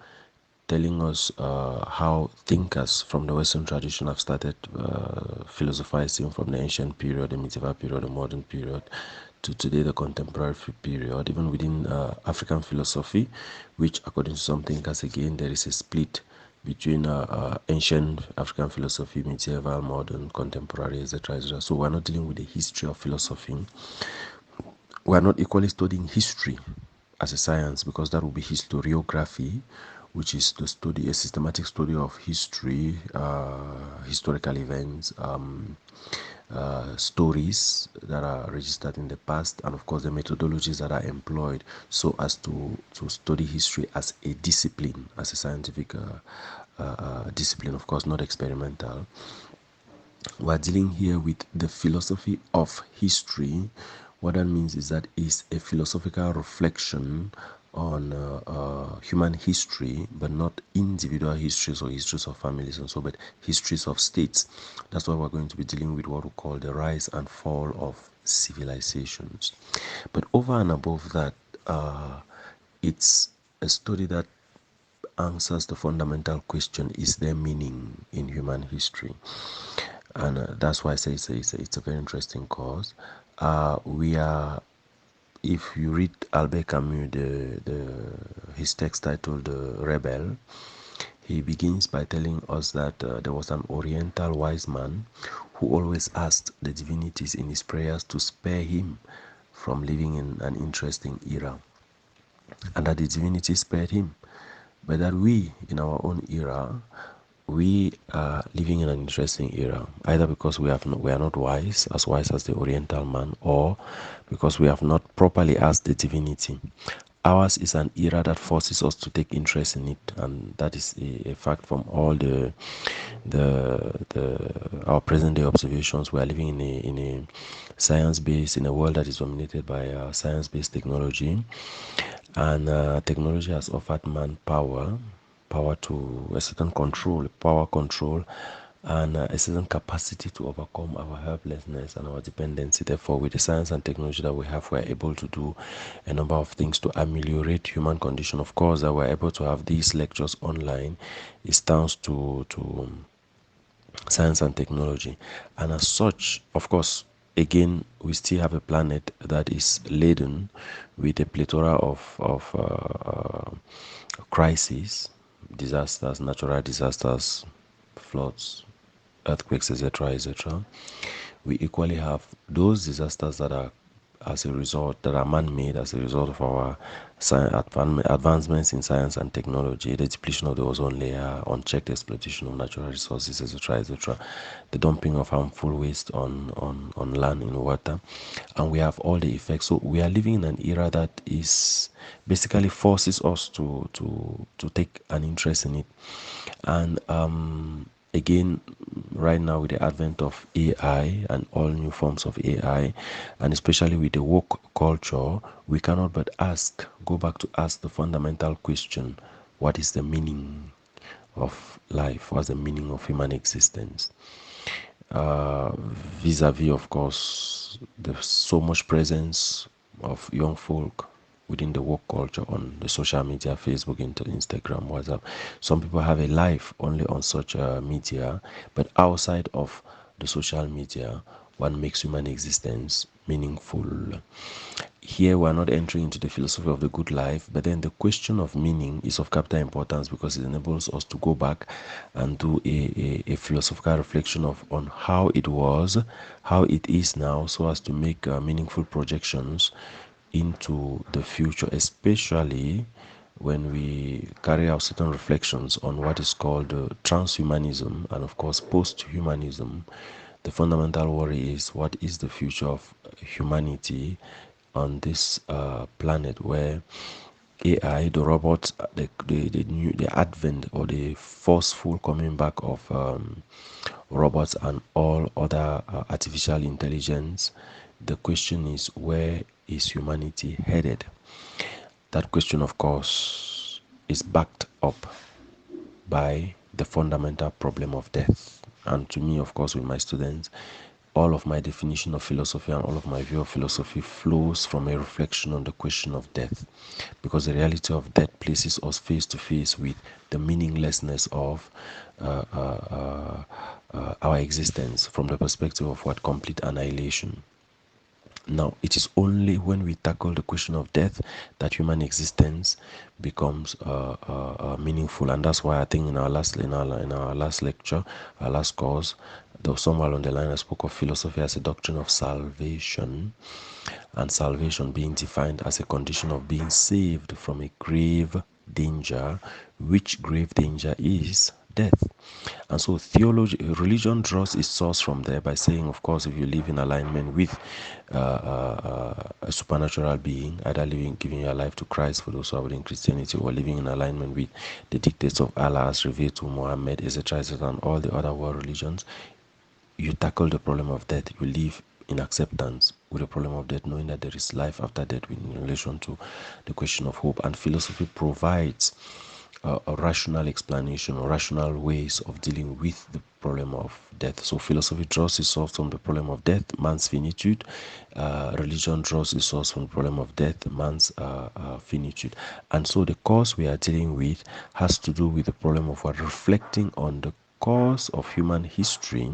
telling us how thinkers from the Western tradition have started philosophizing from the ancient period, the medieval period, the modern period, to today, the contemporary period, even within African philosophy, which according to some thinkers, again, there is a split between ancient African philosophy, medieval, modern, contemporary, etc. etc. So we're not dealing with the history of philosophy. We're not equally studying history as a science, because that would be historiography, which is the study, a systematic study of history, historical events, stories that are registered in the past, and of course the methodologies that are employed so as to study history as a discipline, as a scientific discipline, of course not experimental. We're dealing here with the philosophy of history. What that means is that it's a philosophical reflection on human history, but not individual histories or histories of families and so, but histories of states. That's why we're going to be dealing with what we call the rise and fall of civilizations. But over and above that, it's a study that answers the fundamental question: is there meaning in human history? And that's why I say it's a very interesting course. We are, if you read Albert Camus, his text titled Rebel, he begins by telling us that there was an Oriental wise man who always asked the divinities in his prayers to spare him from living in an interesting era, and that the divinity spared him, but that we, in our own era, we are living in an interesting era, either because we are not wise as the Oriental man, or because we have not properly asked the divinity. Ours is an era that forces us to take interest in it, and that is a fact from all our present day observations. We are living in a science-based, in a world that is dominated by science-based technology, and technology has offered man power to a certain control, power control, and a certain capacity to overcome our helplessness and our dependency. Therefore, with the science and technology that we have, we're able to do a number of things to ameliorate human condition. Of course, that we're able to have these lectures online is thanks to science and technology. And as such, of course, again, we still have a planet that is laden with a plethora of crises, disasters, natural disasters, floods, earthquakes, etc., etc. We equally have those disasters that are that are man-made as a result of our advancements in science and technology, the depletion of the ozone layer, unchecked exploitation of natural resources, etc., etc., the dumping of harmful waste on land, in water, and we have all the effects. So we are living in an era that is basically forces us to take an interest in it, and again, right now with the advent of AI and all new forms of AI, and especially with the woke culture, we cannot but go back to ask the fundamental question: what is the meaning of life? What's the meaning of human existence? Vis-a-vis, of course, there's so much presence of young folk within the work culture on the social media, Facebook, Instagram, WhatsApp. Some people have a life only on such media, but outside of the social media, what makes human existence meaningful? Here, we're not entering into the philosophy of the good life, but then the question of meaning is of capital importance, because it enables us to go back and do a philosophical reflection on how it was, how it is now, so as to make meaningful projections into the future, especially when we carry out certain reflections on what is called transhumanism and, of course, post-humanism. The fundamental worry is, what is the future of humanity on this planet, where AI, the robots, the advent or the forceful coming back of robots and all other artificial intelligence. The question is, where is humanity headed? That question, of course, is backed up by the fundamental problem of death. And to me, of course, with my students, all of my definition of philosophy and all of my view of philosophy flows from a reflection on the question of death, because the reality of death places us face to face with the meaninglessness of our existence from the perspective of what complete annihilation. Now, it is only when we tackle the question of death that human existence becomes meaningful, and that's why I think in our last lecture, our last course, there was somewhere along the line I spoke of philosophy as a doctrine of salvation, and salvation being defined as a condition of being saved from a grave danger, which grave danger is death. And so theology, religion draws its source from there by saying, of course, if you live in alignment with a supernatural being, either living, giving your life to Christ for those who are within Christianity, or living in alignment with the dictates of Allah as revealed to Muhammad, etc., etc., and all the other world religions, you tackle the problem of death. You live in acceptance with the problem of death, knowing that there is life after death in relation to the question of hope. And philosophy provides a rational explanation or rational ways of dealing with the problem of death. So philosophy draws its source from the problem of death, man's finitude. Religion draws its source from the problem of death, man's finitude. And so the course we are dealing with has to do with the problem of what reflecting on the course of human history,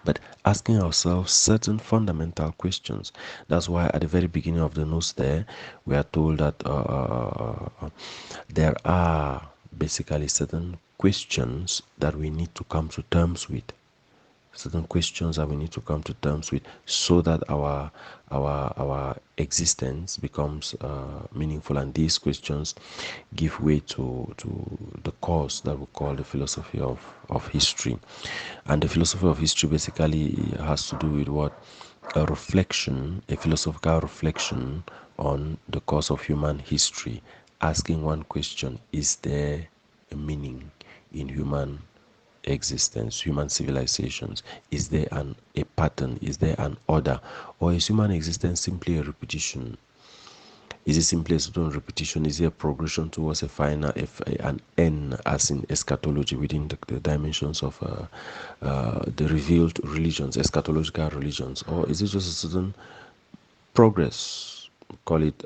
but asking ourselves certain fundamental questions. That's why at the very beginning of the notes there, we are told that there are basically certain questions that we need to come to terms with, certain questions that we need to come to terms with, so that our existence becomes meaningful. And these questions give way to the course that we call the philosophy of history. And the philosophy of history basically has to do with what? A reflection, a philosophical reflection on the course of human history, asking one question: is there a meaning in human existence, human civilizations? Is there a pattern? Is there an order? Or is human existence simply a repetition? Is it simply a certain repetition? Is it a progression towards a final, an end, as in eschatology, within the dimensions of the revealed religions, eschatological religions? Or is it just a certain progress? Call it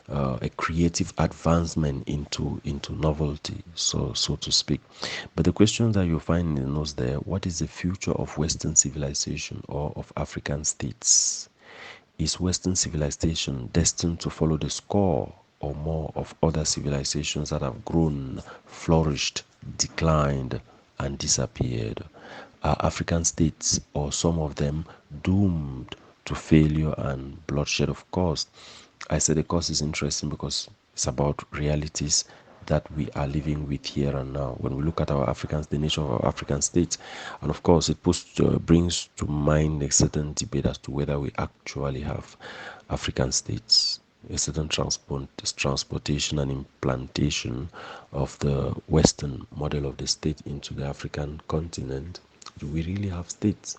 a creative advancement into novelty, so to speak. But the questions that you find in the notes there: what is the future of Western civilization or of African states? Is Western civilization destined to follow the score or more of other civilizations that have grown, flourished, declined, and disappeared? Are African states, or some of them, doomed to failure and bloodshed? Of course, I said the course is interesting because it's about realities that we are living with here and now. When we look at our Africans, the nature of our African states, and of course, it brings to mind a certain debate as to whether we actually have African states, a certain transportation and implantation of the Western model of the state into the African continent. Do we really have states?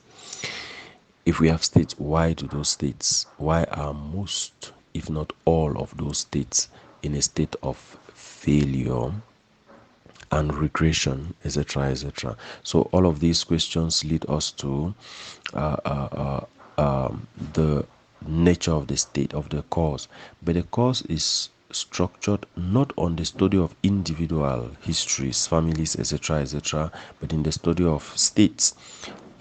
If we have states, why do those states, why are most, if not all, of those states in a state of failure and regression, etc., etc.? So all of these questions lead us to the nature of the state, of the cause. But the cause is structured not on the study of individual histories, families, etc., etc., but in the study of states,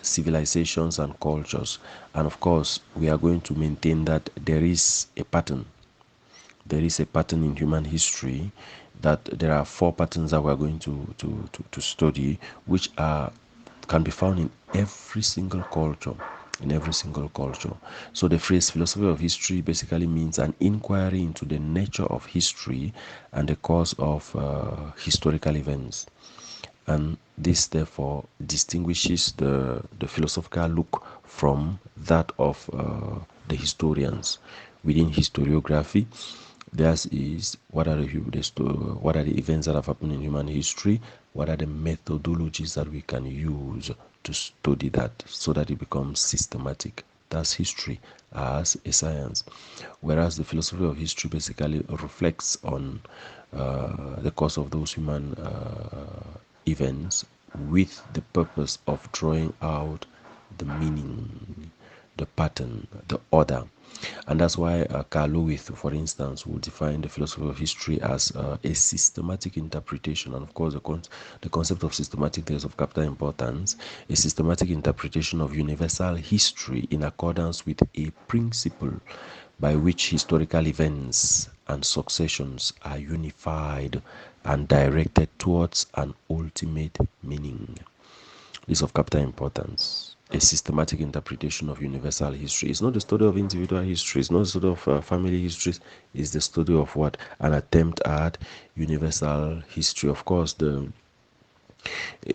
civilizations, and cultures. And of course, we are going to maintain that there is a pattern. There is a pattern in human history, that there are four patterns that we are going to study, which can be found in every single culture. In every single culture. So the phrase philosophy of history basically means an inquiry into the nature of history and the cause of historical events. And this therefore distinguishes the philosophical look from that of the historians. Within historiography, theirs is what are the events that have happened in human history, what are the methodologies that we can use to study that so that it becomes systematic. That's history as a science. Whereas the philosophy of history basically reflects on the course of those human events with the purpose of drawing out the meaning, the pattern, the order. And that's why Carl Lewis, for instance, will define the philosophy of history as a systematic interpretation. And of course, the concept of systematic is of capital importance. A systematic interpretation of universal history in accordance with a principle by which historical events and successions are unified and directed towards an ultimate meaning. Is of capital importance. A systematic interpretation of universal history. It's not the study of individual history. It's not the study of family histories. It's the study of what? An attempt at universal history. Of course,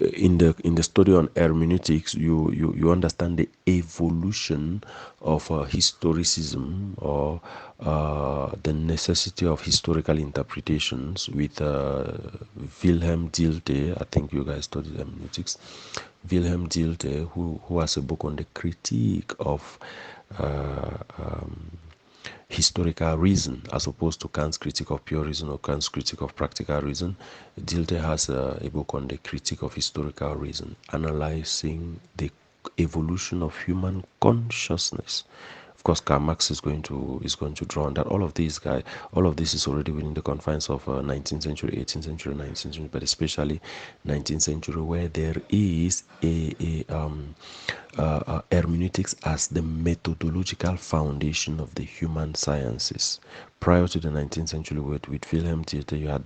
in the study on hermeneutics, you understand the evolution of historicism, or the necessity of historical interpretations with Wilhelm Dilthey. I think you guys studied hermeneutics. Wilhelm Dilthey, who has a book on the critique of uh, um, historical reason, as opposed to Kant's critique of pure reason or Kant's critique of practical reason. Dilthey has a book on the critique of historical reason, analyzing the evolution of human consciousness. Of course, Karl Marx is going to draw on that. All of this is already within the confines of 19th century, 18th century, 19th century, but especially 19th century, where there is hermeneutics as the methodological foundation of the human sciences. Prior to the 19th century, with Wilhelm Dilthey, you had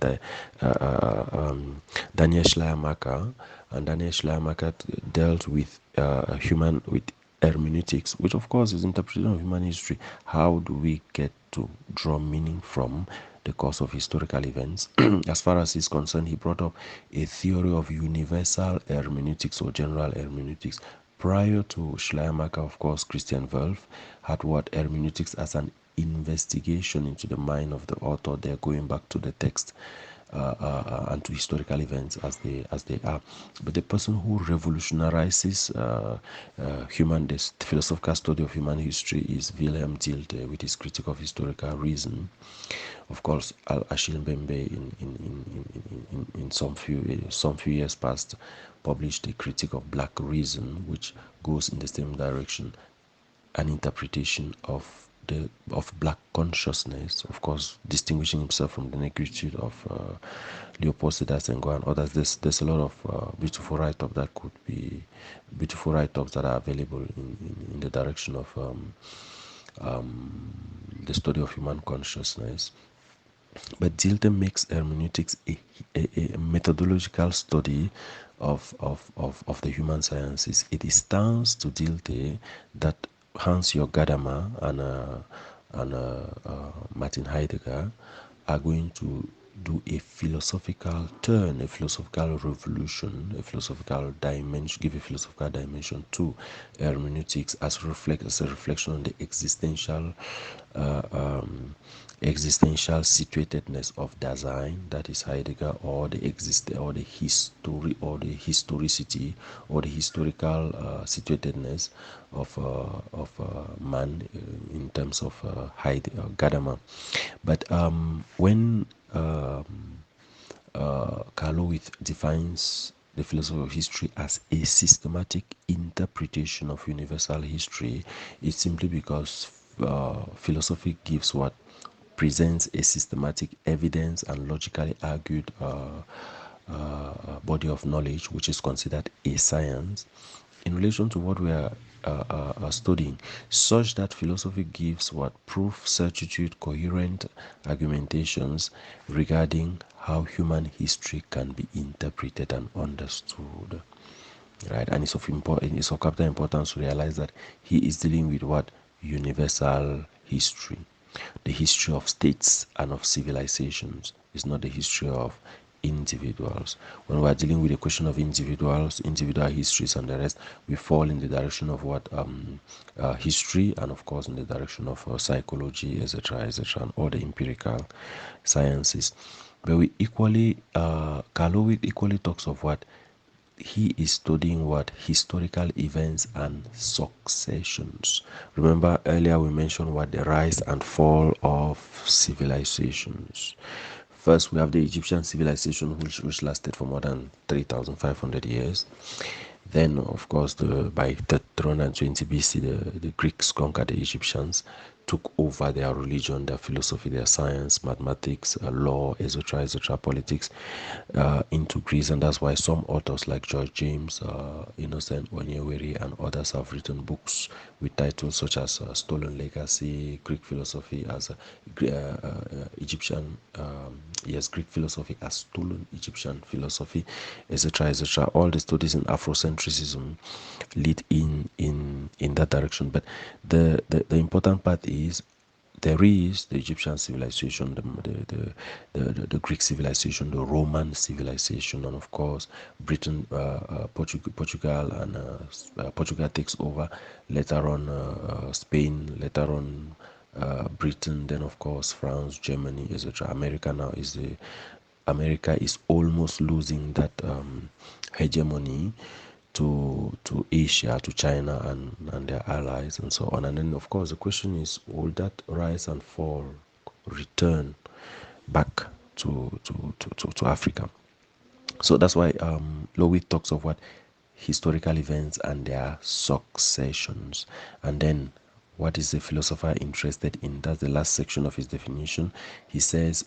Daniel Schleiermacher, and Daniel Schleiermacher dealt with hermeneutics, which of course is interpretation of human history. How do we get to draw meaning from the course of historical events? As far as he's concerned, he brought up a theory of universal hermeneutics or general hermeneutics. Prior to Schleiermacher, of course, Christian Wolff had what hermeneutics as an investigation into the mind of the author. They're going back to the text and to historical events as they are. But the person who revolutionizes this philosophical study of human history is Wilhelm Dilthey with his critique of historical reason. Of course, Achille Mbembe in some few years past published a critique of black reason, which goes in the same direction, an interpretation of black consciousness, of course, distinguishing himself from the negritude of Leopold Sedar Senghor and others. There's a lot of beautiful write-ups that are available in the direction of the study of human consciousness. But Dilthey makes hermeneutics a methodological study of the human sciences. It is thanks to Dilthey that Hans-Jörg Gadamer and Martin Heidegger are going to do a philosophical turn, a philosophical revolution, a philosophical dimension, give a philosophical dimension to hermeneutics as a reflection on the existential situatedness of Dasein, that is Heidegger, or the history, or the historicity, or the historical situatedness of man in terms of Gadamer. But when Carl Lewis defines the philosophy of history as a systematic interpretation of universal history, it's simply because philosophy gives what presents a systematic evidence and logically argued body of knowledge, which is considered a science, in relation to what we are studying, such that philosophy gives what proof, certitude, coherent argumentations regarding how human history can be interpreted and understood. Right, and it's of capital importance to realize that he is dealing with what? Universal history. The history of states and of civilizations is not the history of individuals. When we are dealing with the question of individuals, individual histories and the rest, we fall in the direction of what history, and of course in the direction of psychology, etc., and all the empirical sciences. But we equally, Carl equally talks of what he is studying, what historical events and successions. Remember earlier we mentioned what the rise and fall of civilizations. First, we have the Egyptian civilization, which lasted for more than 3,500 years. Then, of course, by the 320 BC, the Greeks conquered the Egyptians, took over their religion, their philosophy, their science, mathematics, law, etc., politics into Greece. And that's why some authors like George James, Innocent Onyewere, and others have written books with titles such as Stolen Legacy, Greek Philosophy as Egyptian, yes, Greek philosophy as stolen Egyptian philosophy, etc., etc. All the studies in Afrocentrism lead in that direction. But the important part is there is the Egyptian civilization, the Greek civilization, the Roman civilization, and of course Britain, Portugal, and Portugal takes over. Later on, Spain. Later on, Britain. Then of course France, Germany, etc. America is almost losing that hegemony to Asia, to China, and their allies, and so on. And then, of course, the question is, will that rise and fall return back to Africa? So that's why Lowy talks of what historical events and their successions. And then, what is the philosopher interested in? That's the last section of his definition. He says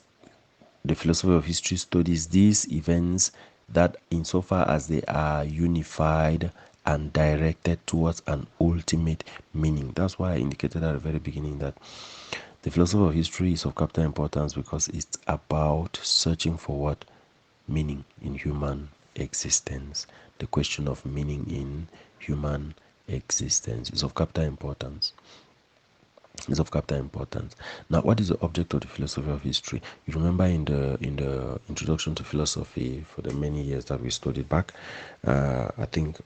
the philosophy of history studies these events that insofar as they are unified and directed towards an ultimate meaning. That's why I indicated at the very beginning that the philosophy of history is of capital importance, because it's about searching for what? Meaning in human existence. The question of meaning in human existence is of capital importance. Is of capital importance. Now, what is the object of the philosophy of history? You remember in the introduction to philosophy, for the many years that we studied back, I think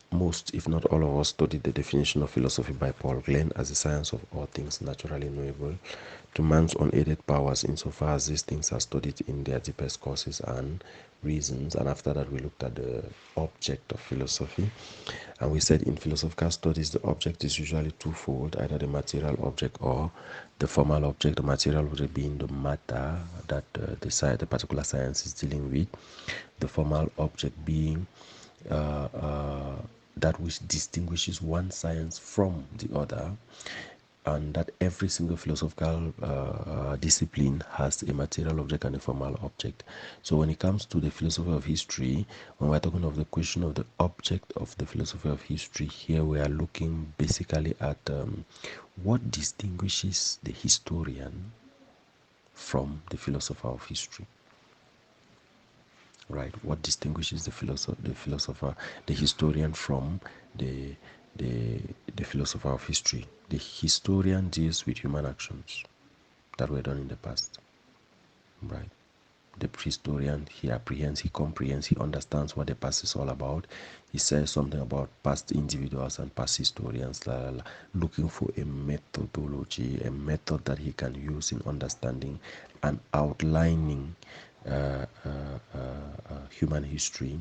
most, if not all of us, studied the definition of philosophy by Paul Glenn as the science of all things naturally knowable to man's unaided powers, insofar as these things are studied in their deepest causes and reasons. And after that, we looked at the object of philosophy, and we said in philosophical studies the object is usually twofold, either the material object or the formal object. The material object being the matter that the particular science is dealing with, the formal object being that which distinguishes one science from the other, and that every single philosophical discipline has a material object and a formal object. So when it comes to the philosophy of history, when we're talking of the question of the object of the philosophy of history, here we are looking basically at what distinguishes the historian from the philosopher of history. Right? What distinguishes the historian from the the philosopher of history? The historian deals with human actions that were done in the past. Right? The historian, he apprehends, he comprehends, he understands what the past is all about. He says something about past individuals and past historians, looking for a methodology, a method that he can use in understanding and outlining human history,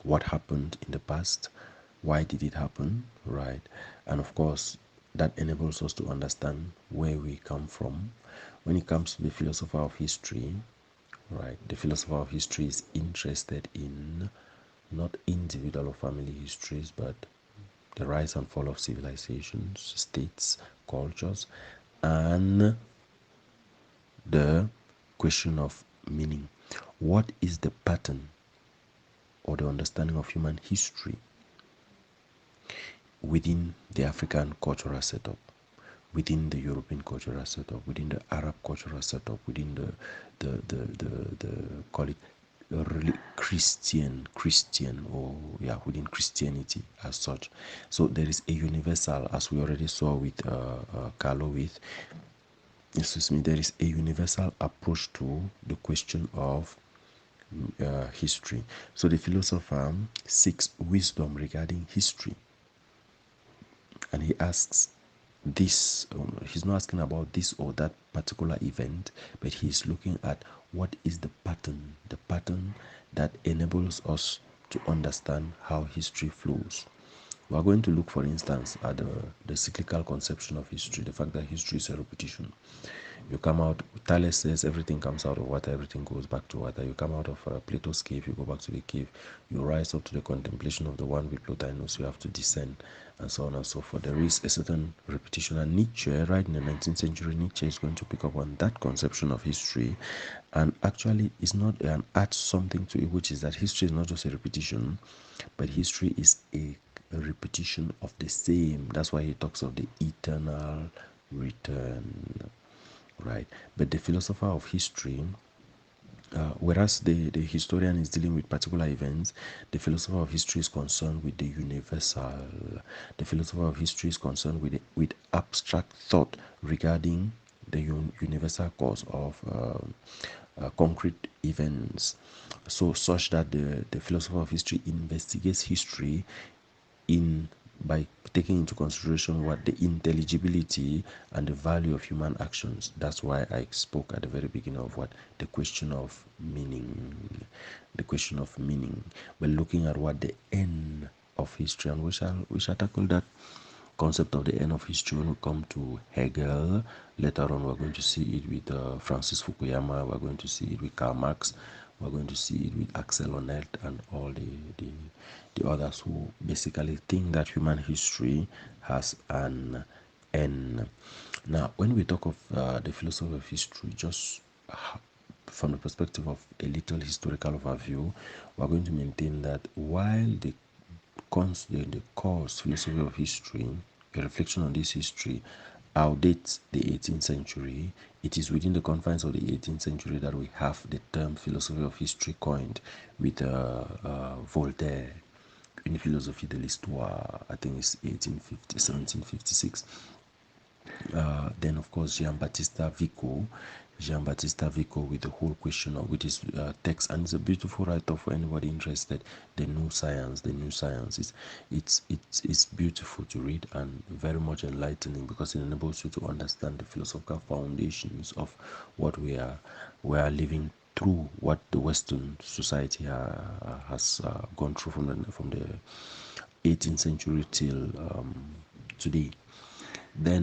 what happened in the past, why did it happen, right? And of course, that enables us to understand where we come from. When it comes to the philosopher of history, right, the philosopher of history is interested in not individual or family histories, but the rise and fall of civilizations, states, cultures, and the question of meaning. What is the pattern or the understanding of human history within the African cultural setup, within the European cultural setup, within the Arab cultural setup, within the call it Christian, or yeah, within Christianity as such. So there is a universal, as we already saw with Carlo, with there is a universal approach to the question of history. So the philosopher seeks wisdom regarding history, and he asks this. He's not asking about this or that particular event, but he's looking at what is the pattern that enables us to understand how history flows. We are going to look, for instance, at the cyclical conception of history, the fact that history is a repetition. You come out, Thales says everything comes out of water, everything goes back to water. You come out of Plato's cave, you go back to the cave. You rise up to the contemplation of the one with Plotinus, you have to descend, and so on and so forth. There is a certain repetition, and Nietzsche, right in the 19th century, Nietzsche is going to pick up on that conception of history, and actually it's not an add something to it, which is that history is not just a repetition, but history is a repetition of the same. That's why he talks of the eternal return, right? But the philosopher of history, whereas the historian is dealing with particular events, the philosopher of history is concerned with the universal. The philosopher of history is concerned with abstract thought regarding the universal cause of concrete events. So, such that the philosopher of history investigates history in by taking into consideration what the intelligibility and the value of human actions. That's why I spoke at the very beginning of what the question of meaning, the question of meaning. We're looking at what the end of history, and we shall tackle that concept of the end of history when we come to Hegel. Later on, we're going to see it with Francis Fukuyama. We're going to see it with Karl Marx. We're going to see it with Axel Honneth and all the others who basically think that human history has an end. Now, when we talk of the philosophy of history, just from the perspective of a little historical overview, we're going to maintain that while the course philosophy of history, a reflection on this history, outdates the 18th century, it is within the confines of the 18th century that we have the term philosophy of history coined with Voltaire, Une philosophie de l'histoire, I think it's 1850, 1756. Then of course Jean-Baptiste Vico with the whole question of with his text, and it's a beautiful write-up for anybody interested. The new science, it's beautiful to read and very much enlightening, because it enables you to understand the philosophical foundations of what we are living through, what the Western society has gone through from the 18th century till today. The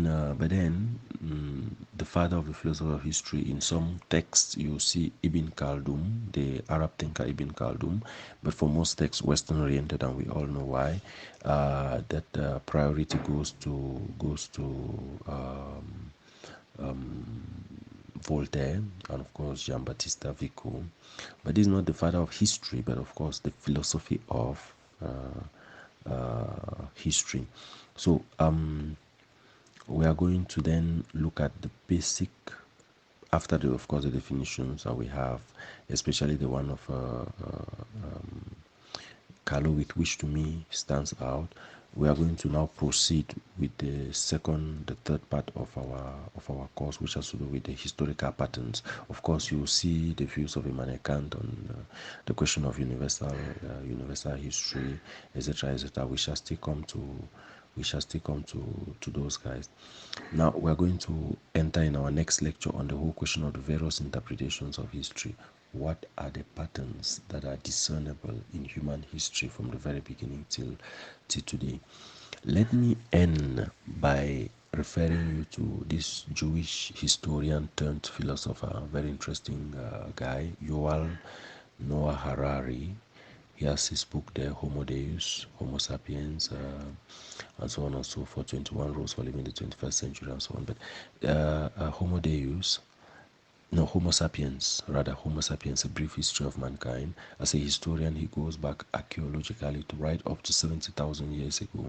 father of the philosophy of history, in some texts, you see Ibn Khaldun, the Arab thinker Ibn Khaldun, but for most texts, Western oriented, and we all know why. That priority goes to Voltaire, and of course Jean-Baptiste Vico. But this is not the father of history, but of course the philosophy of history. So we are going to then look at the basic, after the of course the definitions that we have, especially the one of Carlo, with which to me stands out. We are going to now proceed with the third part of our course, which has to do with the historical patterns. Of course, you will see the views of Immanuel Kant on the question of universal history, etc., etc. We shall still come to those guys. Now we're going to enter in our next lecture on the whole question of the various interpretations of history. What are the patterns that are discernible in human history from the very beginning till today? Let me end by referring you to this Jewish historian turned philosopher, very interesting guy, Yuval Noah Harari. He has his book there, Homo Deus, Homo Sapiens, and so on and so forth, 21 Rules for Living in the 21st Century, and so on. But Homo Sapiens, A Brief History of Mankind. As a historian, he goes back archaeologically to right up to 70,000 years ago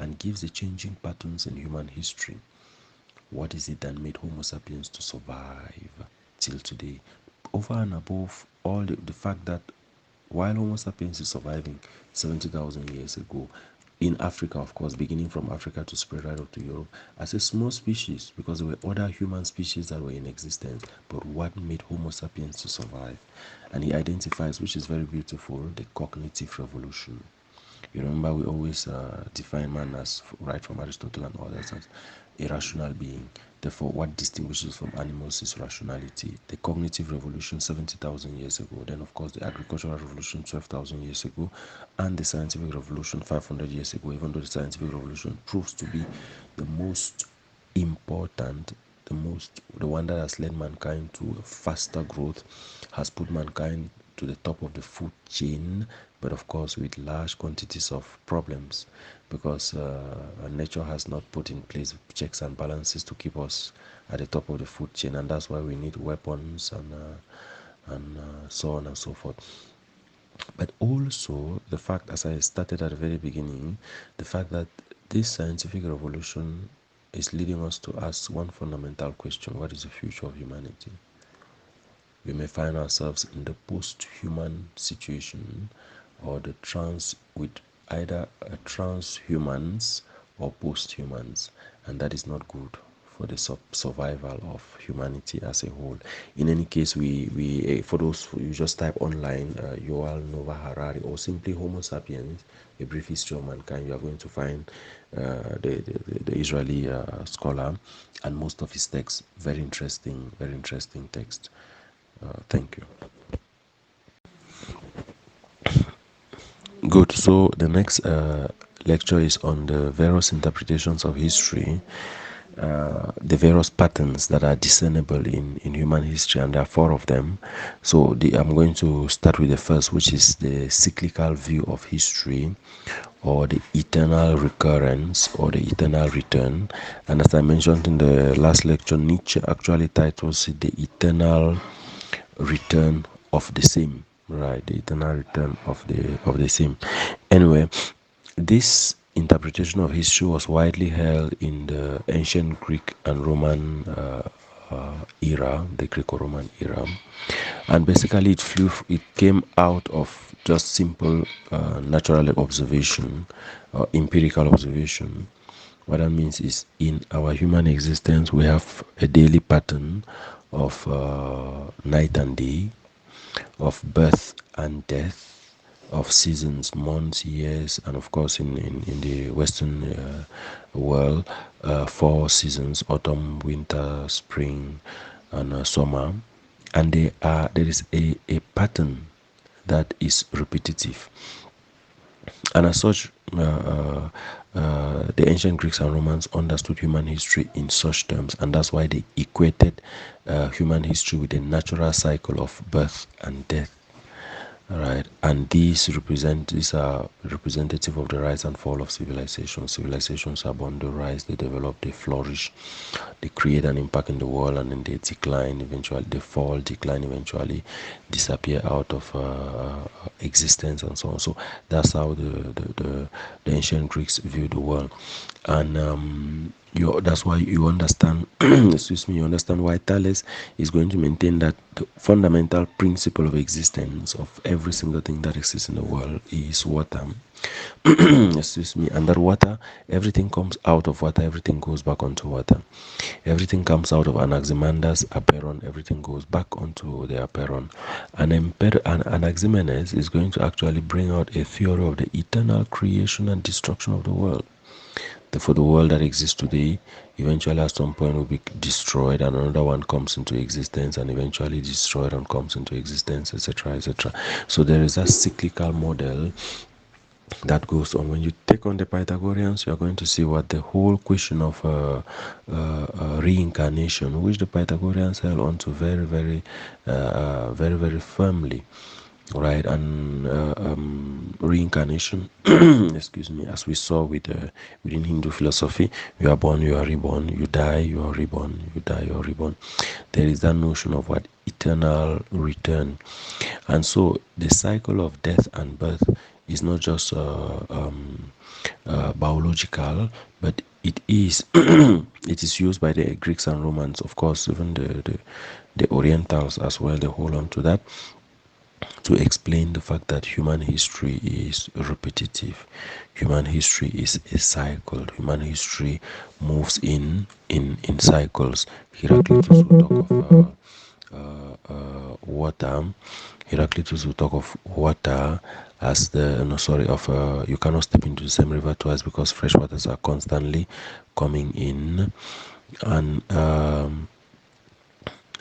and gives the changing patterns in human history. What is it that made Homo sapiens to survive till today? Over and above all the fact that while Homo sapiens is surviving 70,000 years ago, in Africa, of course, beginning from Africa to spread right up to Europe, as a small species, because there were other human species that were in existence, but what made Homo sapiens to survive? And he identifies, which is very beautiful, the cognitive revolution. You remember we always define man as, right from Aristotle and others, as a rational being. Therefore, what distinguishes from animals is rationality. The cognitive revolution 70,000 years ago, then of course the agricultural revolution 12,000 years ago, and the scientific revolution 500 years ago, even though the scientific revolution proves to be the most important the one that has led mankind to faster growth, has put mankind to the top of the food chain, but of course with large quantities of problems, because nature has not put in place checks and balances to keep us at the top of the food chain, and that's why we need weapons and so on and so forth. But also the fact, as I started at the very beginning, the fact that this scientific revolution is leading us to ask one fundamental question: what is the future of humanity? We may find ourselves in the post-human situation, or the trans with either transhumans or post-humans, and that is not good for the survival of humanity as a whole. In any case, we for those who, you just type online Yuval Noah Harari or simply Homo sapiens, a brief history of mankind, you are going to find the Israeli scholar, and most of his texts very interesting text. Thank you. Good. So the next lecture is on the various interpretations of history, the various patterns that are discernible in human history, and there are four of them. So I'm going to start with the first, which is the cyclical view of history, or the eternal recurrence, or the eternal return. And as I mentioned in the last lecture, Nietzsche actually titles it the eternal return of the same, right? The eternal return of the same. Anyway, this interpretation of history was widely held in the ancient Greek and Roman era, the Greco-Roman era, and basically it came out of just simple natural observation, empirical observation. What that means is, in our human existence, we have a daily pattern of night and day, of birth and death, of seasons, months, years, and of course in the Western world, 4 seasons: autumn, winter, spring, and summer. And there is a pattern that is repetitive. And as such, the ancient Greeks and Romans understood human history in such terms, and that's why they equated human history with a natural cycle of birth and death. Right, and these are representative of the rise and fall of civilizations. Civilizations are born, they rise, they develop, they flourish, they create an impact in the world, and then they decline eventually, they fall, decline eventually, disappear out of existence, and so on. So that's how the ancient Greeks viewed the world, and that's why you understand excuse me, you understand why Thales is going to maintain that the fundamental principle of existence of every single thing that exists in the world is water. Excuse me. And that water, everything comes out of water, everything goes back onto water. Everything comes out of Anaximander's Aperon, everything goes back onto the Aperon. And Anaximenes is going to actually bring out a theory of the eternal creation and destruction of the world. For the world that exists today, eventually at some point will be destroyed, and another one comes into existence, and eventually destroyed and comes into existence, etc., etc. So there is that cyclical model that goes on. When you take on the Pythagoreans, you are going to see what the whole question of reincarnation, which the Pythagoreans held onto very firmly, right? And reincarnation, excuse me, as we saw within Hindu philosophy, you are born, you are reborn, you die, you are reborn, you die, you are reborn. There is that notion of what eternal return, and so the cycle of death and birth is not just biological, but it is it is used by the Greeks and Romans, of course, even the Orientals as well. They hold on to that to explain the fact that human history is repetitive, human history is a cycle, human history moves in cycles. Heraclitus will talk of water. Heraclitus will talk of water as the no sorry of you cannot step into the same river twice, because fresh waters are constantly coming in, and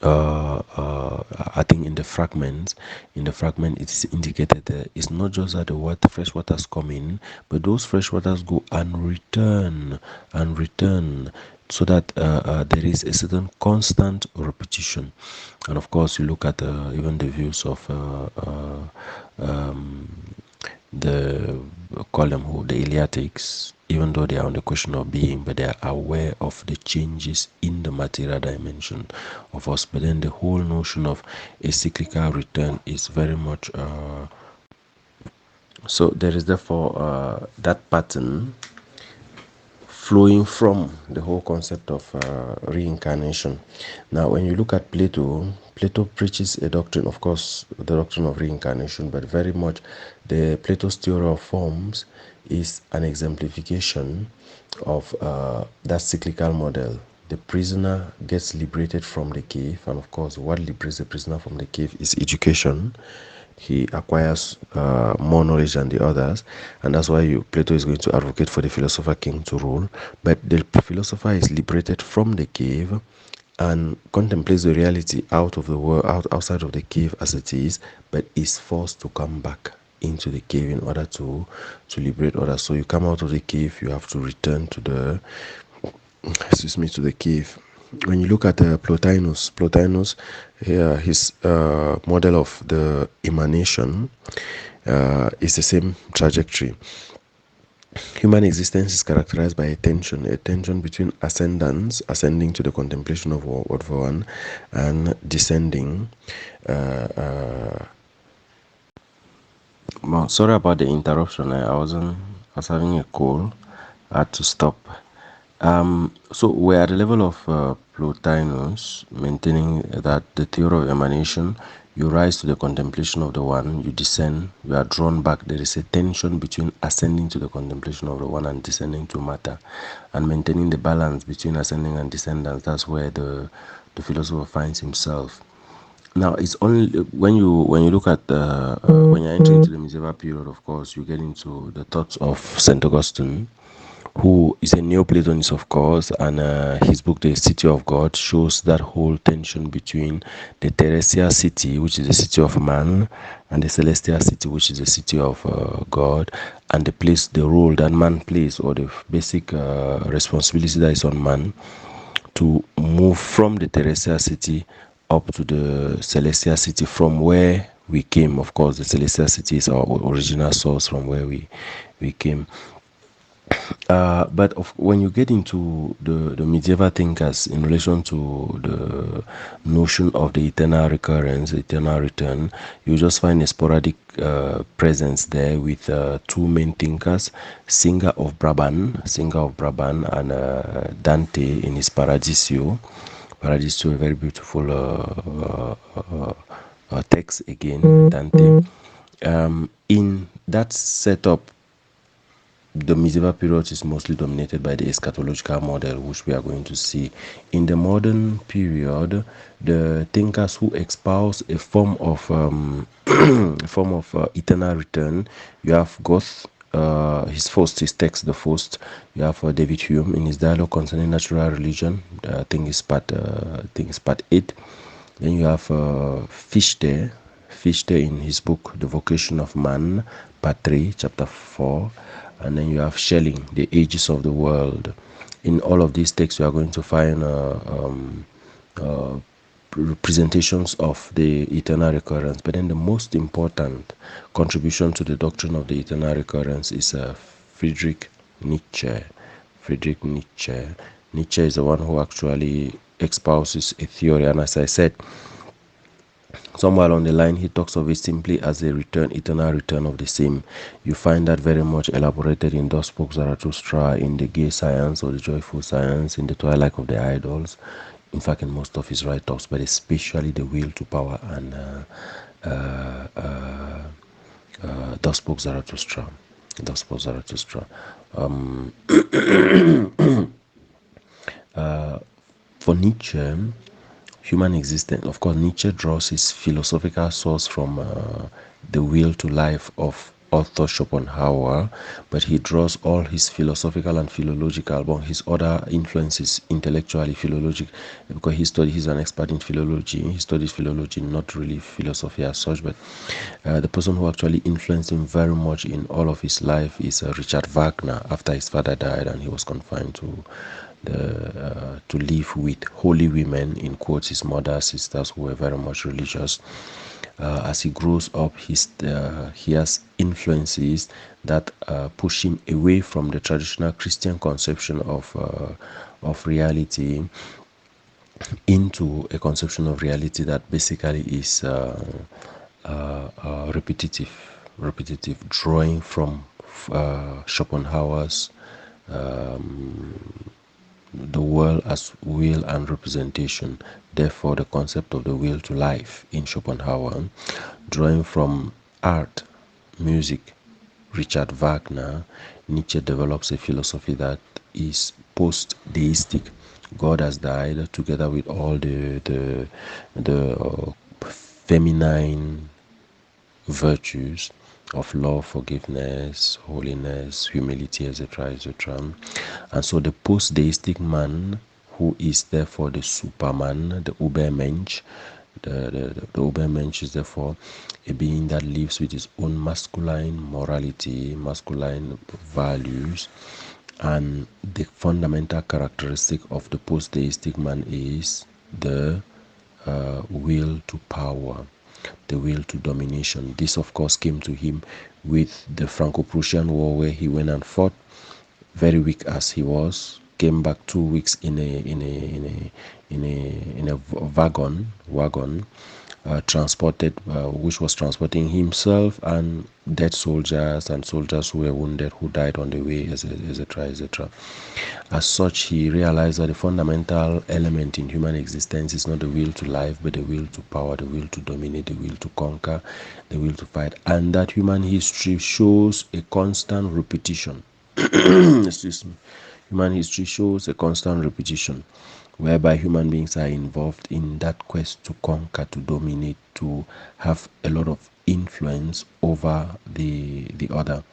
I think in the fragment it is indicated that it's not just that the fresh waters come in, but those fresh waters go and return so that there is a certain constant repetition. And of course, you look at even the views of the call them who the Eleatics, even though they are on the question of being, but they are aware of the changes in the material dimension of us. But then the whole notion of a cyclical return is very much so there is therefore that pattern flowing from the whole concept of reincarnation. Now, when you look at Plato, Plato preaches a doctrine, of course, the doctrine of reincarnation, but very much the Plato's theory of forms is an exemplification of that cyclical model. The prisoner gets liberated from the cave, and of course, what liberates the prisoner from the cave is education. He acquires more knowledge than the others, and that's why Plato is going to advocate for the philosopher king to rule. But the philosopher is liberated from the cave and contemplates the reality out of the world, outside of the cave as it is, but is forced to come back into the cave in order to liberate others. So you come out of the cave, you have to return to the to the cave. When you look at Plotinus, his model of the emanation is the same trajectory. Human existence is characterized by a tension between ascending to the contemplation of one, and descending. Well, sorry about the interruption. I was having a call. I had to stop. So we're at the level of Plotinus, maintaining that the theory of emanation, you rise to the contemplation of the one, you descend, you are drawn back. There is a tension between ascending to the contemplation of the one and descending to matter, and maintaining the balance between ascending and descendance. That's where the philosopher finds himself. Now, it's only when you look at when you're entering into the medieval period, of course, you get into the thoughts of Saint Augustine, who is a Neoplatonist, of course, and his book, The City of God, shows that whole tension between the terrestrial city, which is the city of man, and the celestial city, which is the city of God, and the role that man plays, or the basic responsibility that is on man to move from the terrestrial city up to the celestial city from where we came. Of course, the celestial city is our original source from where we came. But when you get into the medieval thinkers in relation to the notion of the eternal recurrence, eternal return, you just find a sporadic presence there with two main thinkers, Singer of Brabant, and Dante in his Paradiso. Paradiso, a very beautiful text again, Dante. In that setup, the medieval period is mostly dominated by the eschatological model, which we are going to see. In the modern period, the thinkers who espouse a form of eternal return, you have Goethe, his text, The Faust. You have David Hume in his dialogue concerning natural religion. I think it's part 8. Then you have Fichte in his book The Vocation of Man, part 3, chapter 4. And then you have Schelling, The Ages of the World. In all of these texts, you are going to find representations of the eternal recurrence. But then the most important contribution to the doctrine of the eternal recurrence is Friedrich Nietzsche. Friedrich Nietzsche. Nietzsche is the one who actually espouses a theory, and as I said, somewhere along the line, he talks of it simply as a eternal return of the same. You find that very much elaborated in Thus Spoke Zarathustra, in the Gay Science or the Joyful Science, in the Twilight of the Idols. In fact, in most of his write-ups, but especially the Will to Power and Thus Spoke Zarathustra. Thus Spoke Zarathustra. For Nietzsche, human existence, of course, Nietzsche draws his philosophical source from the Will to Life of Arthur Schopenhauer, but he draws all his philosophical and philological, but his other influences intellectually, philologic, because he's an expert in philology. He studies philology, not really philosophy as such, but the person who actually influenced him very much in all of his life is Richard Wagner, after his father died and he was confined to to live with holy women, in quotes, his mother, sisters, who were very much religious. As he grows up, he has influences that push him away from the traditional Christian conception of reality into a conception of reality that basically is repetitive, drawing from Schopenhauer's the world as will and representation, therefore the concept of the will to life in Schopenhauer, drawing from art, music, Richard Wagner. Nietzsche develops a philosophy that is post-deistic. God has died, together with all the feminine virtues of love, forgiveness, holiness, humility, etc., etc. And so the post-deistic man, who is therefore the superman, the Ubermensch, the Ubermensch is therefore a being that lives with his own masculine morality, masculine values, and the fundamental characteristic of the post-deistic man is the will to power, the will to domination. This, of course, came to him with the Franco-Prussian War, where he went and fought, very weak as he was, came back 2 weeks in a wagon transported, which was transporting himself and dead soldiers and soldiers who were wounded, who died on the way, etc., etc. As such, he realized that the fundamental element in human existence is not the will to life, but the will to power, the will to dominate, the will to conquer, the will to fight, and that human history shows a constant repetition. Excuse me. Human history shows a constant repetition whereby human beings are involved in that quest to conquer, to dominate, to have a lot of influence over the other.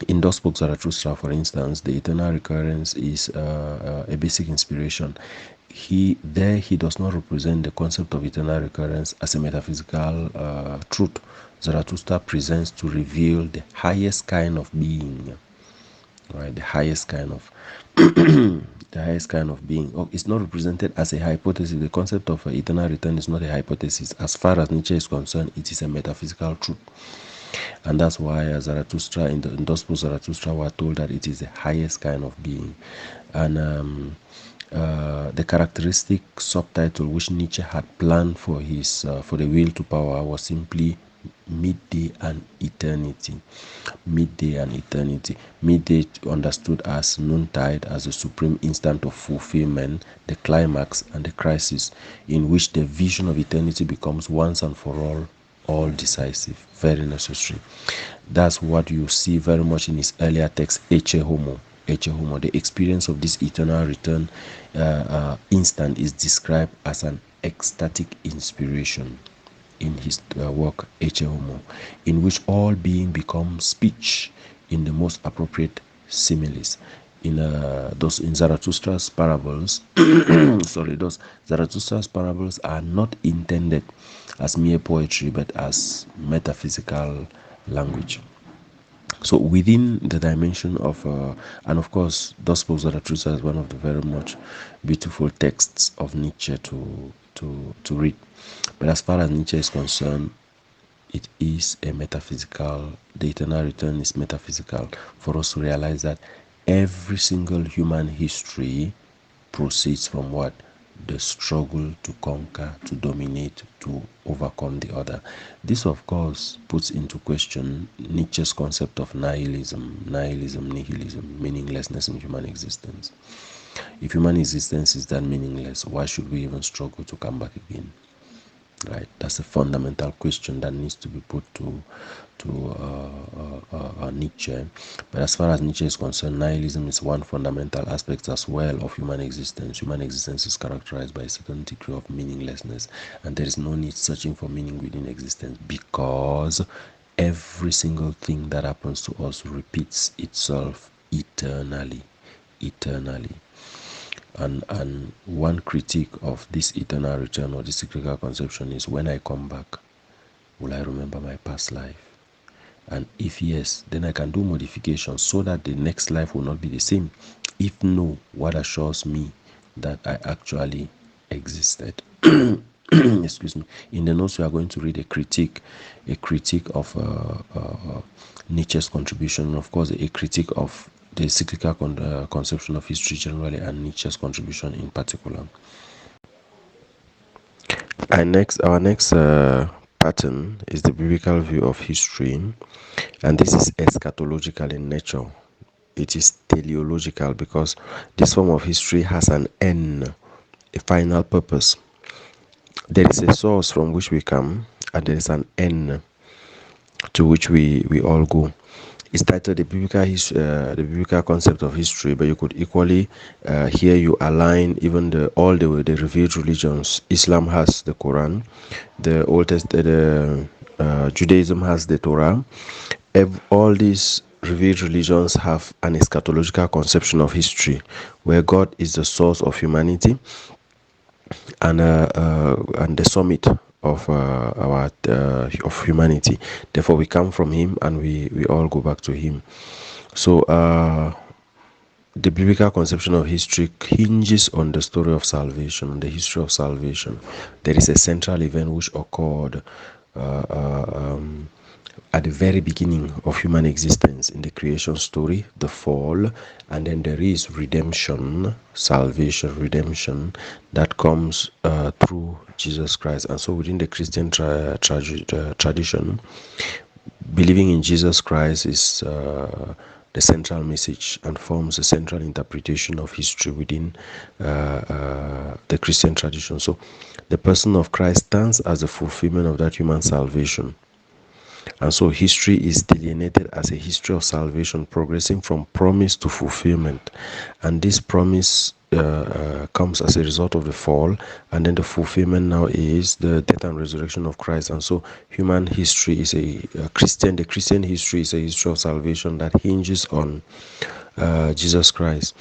In those books, Zarathustra, for instance, the eternal recurrence is a basic inspiration. He does not represent the concept of eternal recurrence as a metaphysical truth. Zarathustra presents to reveal the highest kind of being, right? The highest kind of the highest kind of being. Oh, it's not represented as a hypothesis. The concept of eternal return is not a hypothesis. As far as Nietzsche is concerned, it is a metaphysical truth. And that's why Zarathustra, in those books, Zarathustra were told that it is the highest kind of being. And the characteristic subtitle which Nietzsche had planned for his for the will to power was simply midday and eternity. Midday and eternity. Midday understood as noontide, as the supreme instant of fulfillment, the climax and the crisis, in which the vision of eternity becomes once and for all decisive, very necessary. That's what you see very much in his earlier text, Ecce Homo. Ecce Homo. The experience of this eternal return instant is described as an ecstatic inspiration in his work Ecce Homo, in which all being becomes speech in the most appropriate similes. In those in Zarathustra's parables, those Zarathustra's parables are not intended as mere poetry, but as metaphysical language. So within the dimension of, and of course, those books Zarathustra is one of the very much beautiful texts of Nietzsche to read. But as far as Nietzsche is concerned, it is a metaphysical, the eternal return is metaphysical, for us to realize that every single human history proceeds from what? The struggle to conquer, to dominate, to overcome the other. This, of course, puts into question Nietzsche's concept of nihilism, nihilism, meaninglessness in human existence. If human existence is that meaningless, why should we even struggle to come back again? Right, that's a fundamental question that needs to be put to Nietzsche. But as far as Nietzsche is concerned, nihilism is one fundamental aspect as well of human existence. Human existence is characterized by a certain degree of meaninglessness, and there is no need searching for meaning within existence, because every single thing that happens to us repeats itself eternally. And one critique of this eternal return or this cyclical conception is, when I come back, will I remember my past life? And if yes, then I can do modifications so that the next life will not be the same. If no, what assures me that I actually existed? Excuse me. In the notes, we are going to read a critique of Nietzsche's contribution, and of course, a critique of the cyclical conception of history generally, and Nietzsche's contribution in particular. Our next pattern is the biblical view of history, and this is eschatological in nature. It is teleological because this form of history has an end, a final purpose. There is a source from which we come, and there is an end to which we all go. It's titled the biblical concept of history, but you could equally here you align even the revealed religions. Islam has the Quran, the Old Testament, Judaism has the Torah. All these revealed religions have an eschatological conception of history, where God is the source of humanity and the summit of our of humanity. Therefore, we come from Him, and we all go back to Him. So, the biblical conception of history hinges on the story of salvation, on the history of salvation. There is a central event which occurred uh, uh, um, at the very beginning of human existence in the creation story, the fall, and then there is redemption, salvation, redemption that comes through Jesus Christ. And so, within the Christian tradition, believing in Jesus Christ is the central message and forms the central interpretation of history within the Christian tradition. So, the person of Christ stands as the fulfillment of that human salvation. And so history is delineated as a history of salvation progressing from promise to fulfillment. And this promise comes as a result of the fall, and then the fulfillment now is the death and resurrection of Christ. And so human history is the Christian history is a history of salvation that hinges on Jesus Christ.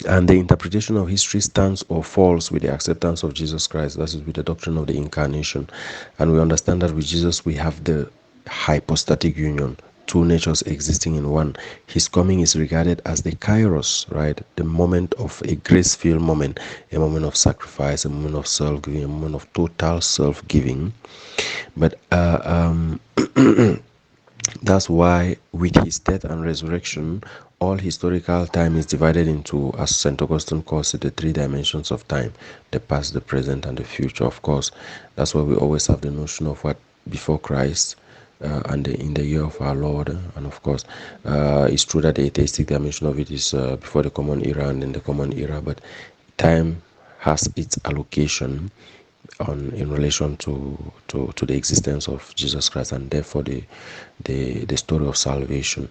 And the interpretation of history stands or falls with the acceptance of Jesus Christ. That is with the doctrine of the incarnation. And we understand that with Jesus we have the hypostatic union, two natures existing in one. His coming is regarded as the kairos, right? The moment of a grace-filled moment, a moment of sacrifice, a moment of self-giving, a moment of total self-giving. But that's why with his death and resurrection, all historical time is divided into, as St. Augustine calls it, the three dimensions of time: the past, the present, and the future. Of course, that's why we always have the notion of what before Christ and in the year of our Lord. And of course, it's true that the atheistic dimension of it is before the common era and in the common era, but time has its allocation in relation to the existence of Jesus Christ, and therefore the story of salvation.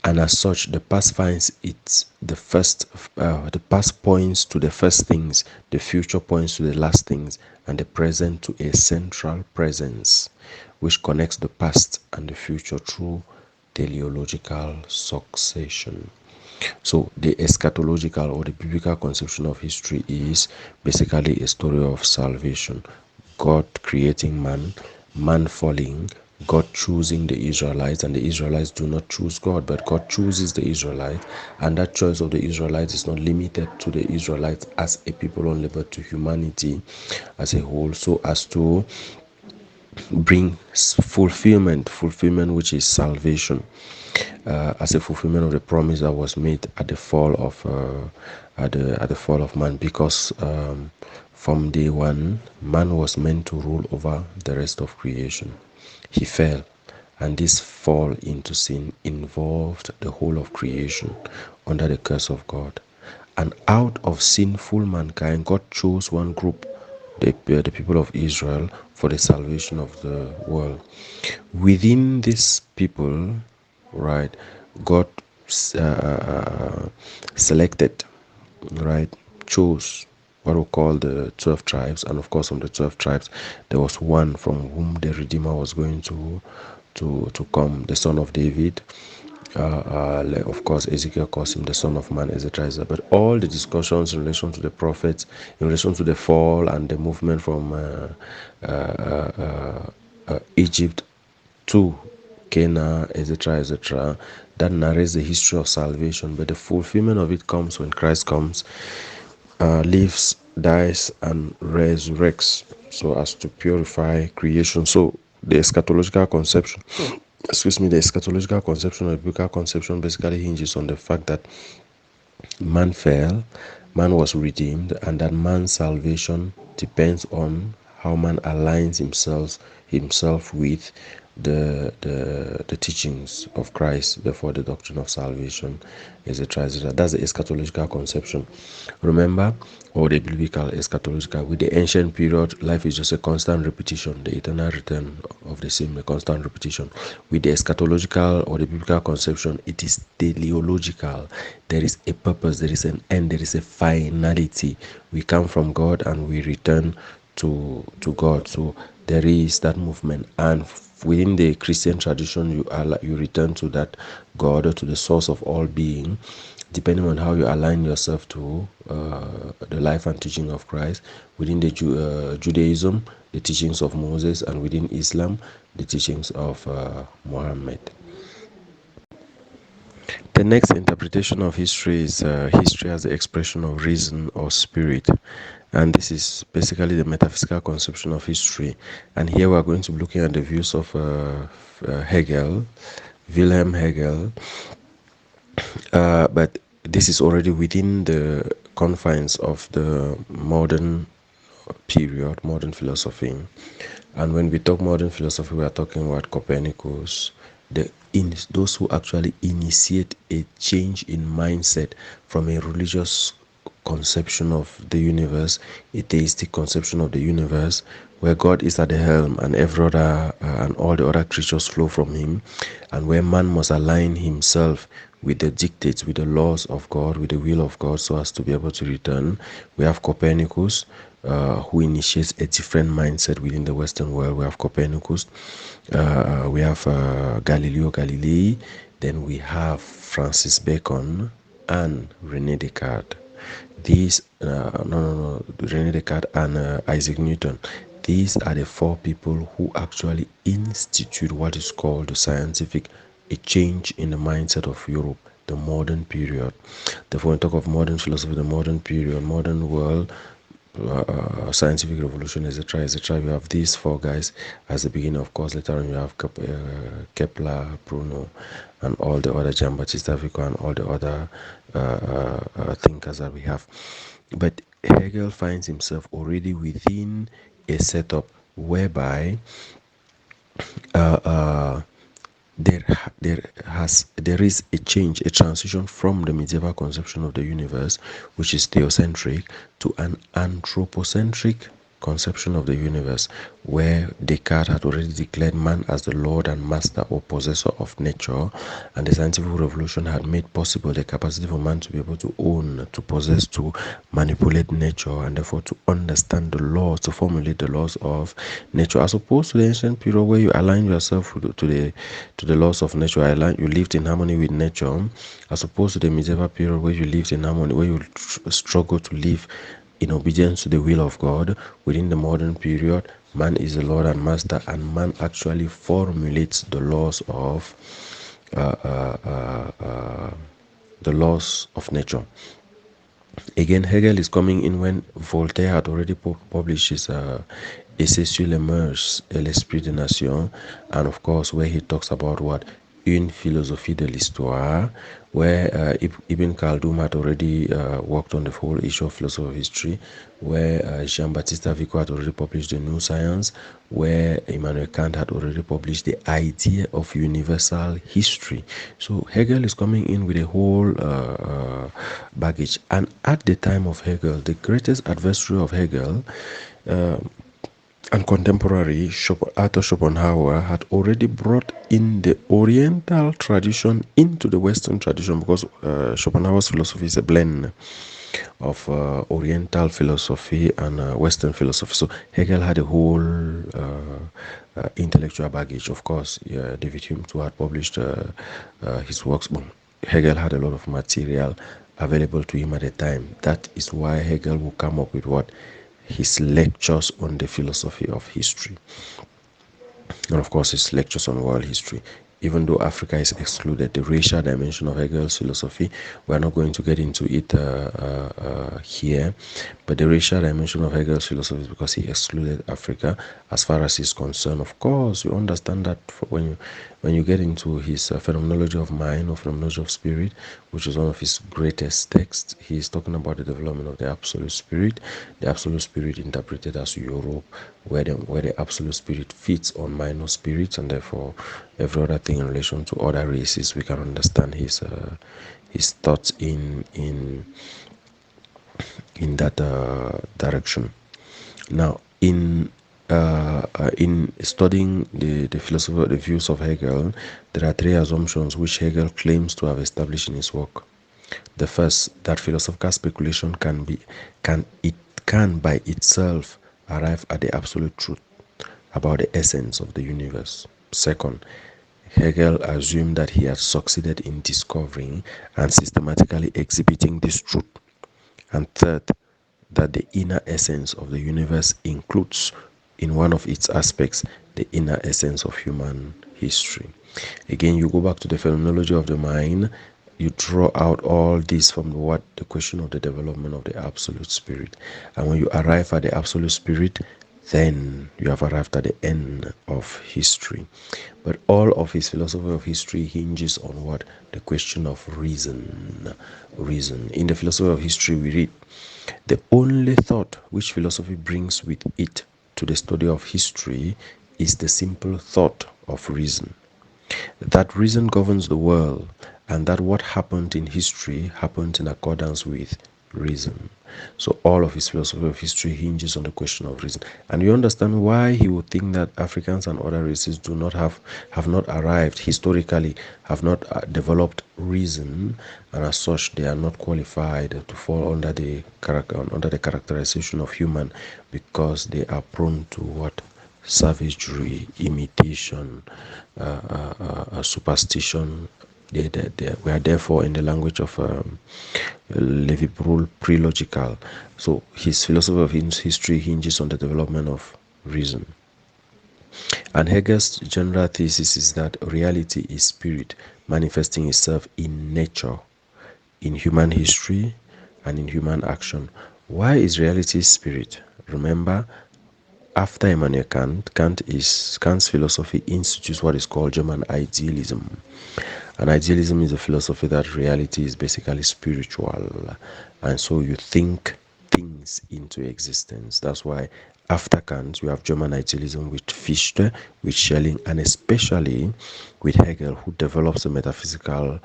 And as such, the past finds its the past points to the first things, the future points to the last things, and the present to a central presence which connects the past and the future through teleological succession. So the eschatological or the biblical conception of history is basically a story of salvation. God creating man, man falling, God choosing the Israelites, and the Israelites do not choose God, but God chooses the Israelites, and that choice of the Israelites is not limited to the Israelites as a people only, but to humanity as a whole, so as to bring fulfillment which is salvation, as a fulfillment of the promise that was made at the fall of at the fall of man, because from day one man was meant to rule over the rest of creation. He fell, and this fall into sin involved the whole of creation under the curse of God. And out of sinful mankind, God chose one group, the people of Israel, for the salvation of the world. Within these people, right, God selected, right, chose what we call the 12 tribes, and of course from the 12 tribes there was one from whom the Redeemer was going to come, the son of David. Of course, Ezekiel calls him the Son of Man, etc. But all the discussions in relation to the prophets, in relation to the fall and the movement from Egypt to Cana, etc., etc., that narrates the history of salvation, but the fulfillment of it comes when Christ comes, lives, dies, and resurrects so as to purify creation. So the eschatological conception, the eschatological conception or biblical conception basically hinges on the fact that man fell, man was redeemed, and that man's salvation depends on how man aligns himself with the teachings of Christ, therefore the doctrine of salvation, etc., etc. That's the eschatological conception. Remember, or the biblical eschatological, with the ancient period, life is just a constant repetition, the eternal return of the same, a constant repetition. With the eschatological or the biblical conception, it is teleological. There is a purpose, there is an end, there is a finality. We come from God and we return to God. So there is that movement, and within the Christian tradition, you return to that God or to the source of all being, depending on how you align yourself to the life and teaching of Christ. Within the Judaism, the teachings of Moses, and within Islam, the teachings of Muhammad. The next interpretation of history is history as the expression of reason or spirit. And this is basically the metaphysical conception of history. And here we are going to be looking at the views of Hegel, Wilhelm Hegel. But this is already within the confines of the modern period, modern philosophy. And when we talk modern philosophy, we are talking about Copernicus, those who actually initiate a change in mindset from a religious conception of the universe, a theistic conception of the universe, where God is at the helm and every other and all the other creatures flow from Him, and where man must align himself with the dictates, with the laws of God, with the will of God, so as to be able to return. We have Copernicus, who initiates a different mindset within the Western world. We have Copernicus, we have Galileo Galilei, then we have Francis Bacon and René Descartes. These, René Descartes and Isaac Newton. These are the four people who actually institute what is called the scientific, a change in the mindset of Europe, the modern period. Therefore, when we talk of modern philosophy, the modern period, modern world, scientific revolution, etc., etc., you have these four guys as the beginning. Of course, later on you have Kepler, Bruno, and all the other Giambattista Vico and all the other thinkers that we have. But Hegel finds himself already within a setup whereby there is a change, a transition from the medieval conception of the universe, which is theocentric, to an anthropocentric conception of the universe, where Descartes had already declared man as the lord and master or possessor of nature, and the scientific revolution had made possible the capacity for man to be able to own, to possess, to manipulate nature, and therefore to understand the laws, to formulate the laws of nature, as opposed to the ancient period where you align yourself to the laws of nature. You lived in harmony with nature, as opposed to the medieval period where you lived in harmony, where you struggle to live in obedience to the will of God. Within the modern period, man is the Lord and Master, and man actually formulates the laws of the laws of nature. Again, Hegel is coming in when Voltaire had already published his Essai sur les mœurs et l'esprit des nations, and of course where he talks about what? Une philosophie de l'histoire, where Ibn Khaldun had already worked on the whole issue of philosophy of history, where Jean-Baptiste Vico had already published the New Science, where Immanuel Kant had already published the idea of universal history. So Hegel is coming in with a whole baggage. And at the time of Hegel, the greatest adversary of Hegel and contemporary Arthur Schopenhauer had already brought in the Oriental tradition into the Western tradition, because Schopenhauer's philosophy is a blend of Oriental philosophy and Western philosophy. So Hegel had a whole intellectual baggage. Of course, David Hume too had published his works, but Hegel had a lot of material available to him at the time. That is why Hegel will come up with what? His lectures on the philosophy of history, and of course his lectures on world history. even though Africa is excluded. The racial dimension of Hegel's philosophy, we're not going to get into it here, but the racial dimension of Hegel's philosophy is because he excluded Africa as far as he's concerned. Of course, you understand that when you get into his Phenomenology of Mind or Phenomenology of Spirit, which is one of his greatest texts, he's talking about the development of the Absolute Spirit. The Absolute Spirit interpreted as Europe, where the Absolute Spirit fits on minor spirits, and therefore every other thing in relation to other races, we can understand his thoughts in that direction. Now, in studying the views of Hegel, there are three assumptions which Hegel claims to have established in his work. The first, that philosophical speculation can by itself arrive at the absolute truth about the essence of the universe. Second, Hegel assumed that he had succeeded in discovering and systematically exhibiting this truth. And third, that the inner essence of the universe includes, in one of its aspects, the inner essence of human history. Again, you go back to the phenomenology of the mind, you draw out all this from the question of the development of the absolute spirit. And when you arrive at the absolute spirit, then you have arrived at the end of history. But all of his philosophy of history hinges on what? The question of reason. Reason. In the philosophy of history, we read, the only thought which philosophy brings with it to the study of history is the simple thought of reason. That reason governs the world, and that what happened in history happened in accordance with reason. So all of his philosophy of history hinges on the question of reason. And you understand why he would think that Africans and other races have not arrived historically, have not developed reason, and as such they are not qualified to fall under the characterization of human, because they are prone to what? Savagery, imitation, superstition. We are therefore, in the language of Levi-Brule, pre-logical. So his philosophy of history hinges on the development of reason. And Hegel's general thesis is that reality is spirit manifesting itself in nature, in human history, and in human action. Why is reality spirit? Remember, after Immanuel Kant, Kant's philosophy institutes what is called German idealism. And idealism is a philosophy that reality is basically spiritual, and so you think things into existence. That's why after Kant, you have German idealism with Fichte, with Schelling, and especially with Hegel, who develops a metaphysical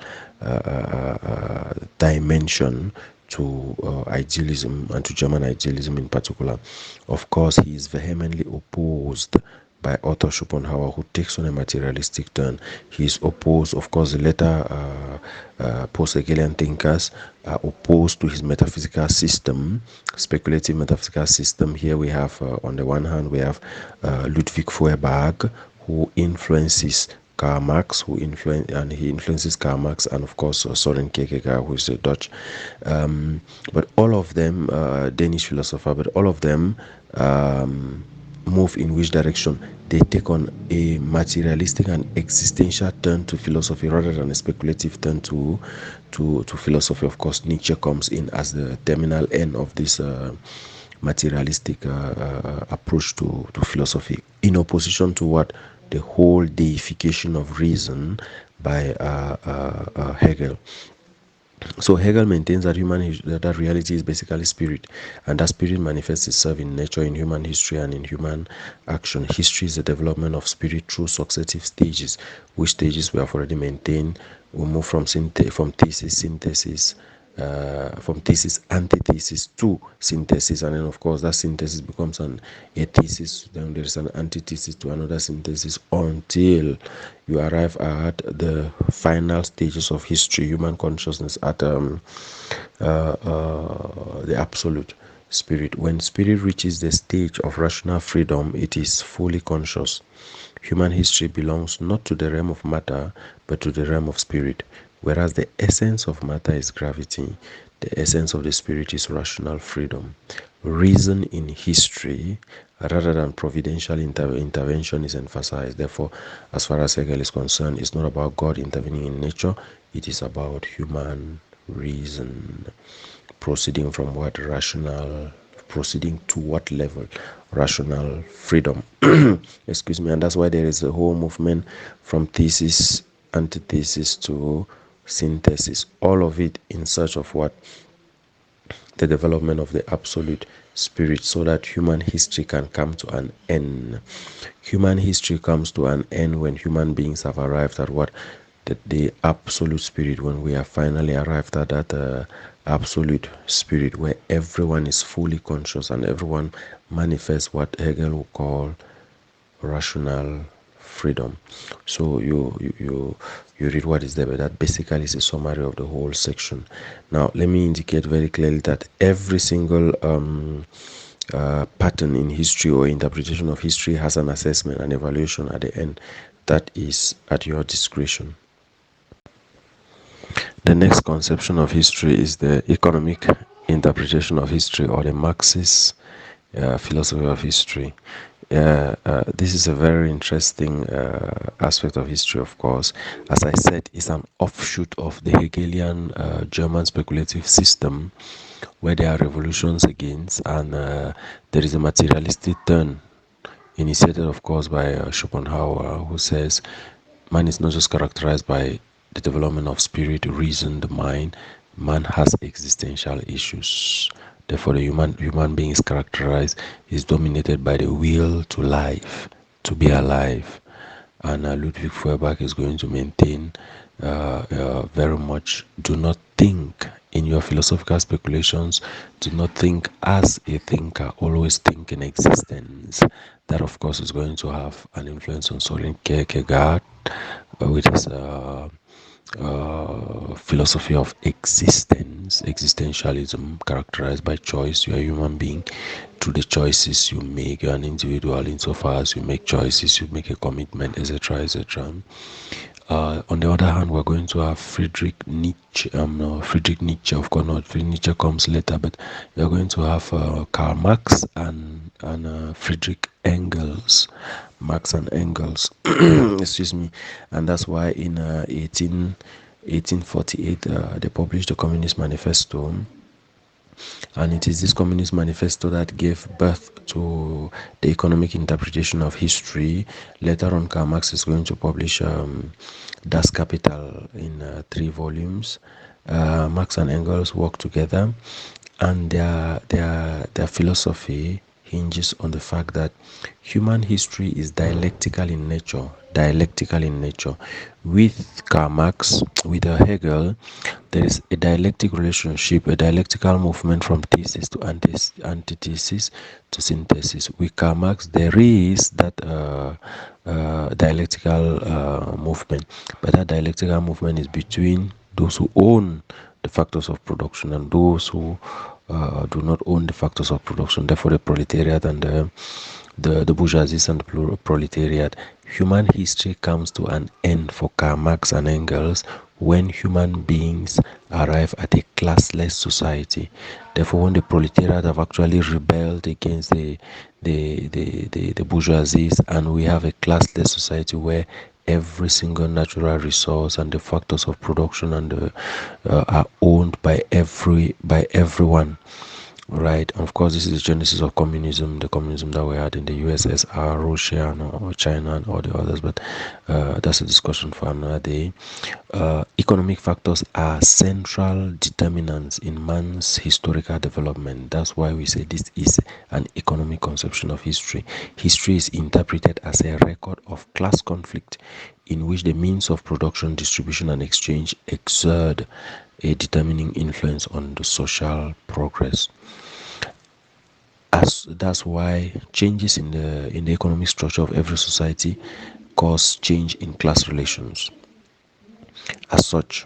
dimension to idealism, and to German idealism in particular. Of course, he is vehemently opposed by Otto Schopenhauer, who takes on a materialistic turn. He is opposed, of course, the later post-Hegelian thinkers are opposed to his metaphysical system, speculative metaphysical system. Here we have, on the one hand, we have Ludwig Feuerbach, who influences Karl Marx, he influences Karl Marx, and of course Soren Kierkegaard, who is a Dutch, but all of them, Danish philosopher, but all of them move in which direction? They take on a materialistic and existential turn to philosophy rather than a speculative turn to philosophy. Of course, Nietzsche comes in as the terminal end of this materialistic approach to philosophy, in opposition to what? The whole deification of reason by Hegel. So Hegel maintains that that reality is basically spirit, and that spirit manifests itself in nature, in human history, and in human action. History is the development of spirit through successive stages, which stages we have already maintained. We move from thesis, synthesis, from thesis, antithesis to synthesis, and then of course that synthesis becomes a thesis. Then there is an antithesis to another synthesis, until you arrive at the final stages of history, human consciousness, at the absolute spirit. When spirit reaches the stage of rational freedom, it is fully conscious. Human history belongs not to the realm of matter, but to the realm of spirit. Whereas the essence of matter is gravity, the essence of the spirit is rational freedom. Reason in history rather than providential intervention is emphasized. Therefore, as far as Hegel is concerned, it's not about God intervening in nature, it is about human reason proceeding from what rational, proceeding to what level rational freedom. Excuse me. And that's why there is a whole movement from thesis, antithesis to synthesis, all of it in search of what? The development of the absolute spirit, so that human history can come to an end. Human history comes to an end when human beings have arrived at what? The absolute spirit, when we have finally arrived at that absolute spirit where everyone is fully conscious and everyone manifests what Hegel will call rational freedom. So you read what is there, but that basically is a summary of the whole section. Now let me indicate very clearly that every single pattern in history or interpretation of history has an assessment and evaluation at the end that is at your discretion. The next conception of history is the economic interpretation of history, or the Marxist philosophy of history. This is a very interesting aspect of history, of course. As I said, it's an offshoot of the Hegelian German speculative system, where there are revolutions against, and there is a materialistic turn, initiated, of course, by Schopenhauer, who says man is not just characterized by the development of spirit, reason, the mind. Man has existential issues. Therefore, the human being is characterized, is dominated by the will to life, to be alive. And Ludwig Feuerbach is going to maintain very much, do not think in your philosophical speculations, do not think as a thinker, always think in existence. That, of course, is going to have an influence on Soren Kierkegaard, with his philosophy of existence, existentialism, characterized by choice. You are a human being. Through the choices you make, you're an individual insofar as you make choices, you make a commitment, etc., etc. On the other hand, we're going to have Friedrich Nietzsche. No, Friedrich Nietzsche, of course not. Friedrich Nietzsche comes later, but you're going to have Karl Marx and Friedrich Engels. Marx and Engels, excuse me. And that's why in 1848 they published the Communist Manifesto, and it is this Communist Manifesto that gave birth to the economic interpretation of history. Later on, Karl Marx is going to publish Das Kapital in 3 volumes. Marx and Engels work together, and their philosophy hinges on the fact that human history is dialectical in nature. Dialectical in nature. With Karl Marx, with Hegel, there is a dialectic relationship, a dialectical movement from thesis to antithesis to synthesis. With Karl Marx, there is that dialectical movement, but that dialectical movement is between those who own the factors of production and those who do not own the factors of production. Therefore, the proletariat and the bourgeoisie and the proletariat. Human history comes to an end for Karl Marx and Engels when human beings arrive at a classless society. Therefore, when the proletariat have actually rebelled against the bourgeoisie, and we have a classless society where every single natural resource and the factors of production and are owned by everyone, right? Of course, this is the genesis of communism, the communism that we had in the USSR, Russia, or China, and all the others. But that's a discussion for another day. Economic factors are central determinants in man's historical development. That's why we say this is an economic conception of history. History is interpreted as a record of class conflict in which the means of production, distribution, and exchange exert a determining influence on the social progress. That's why changes in the economic structure of every society cause change in class relations. As such,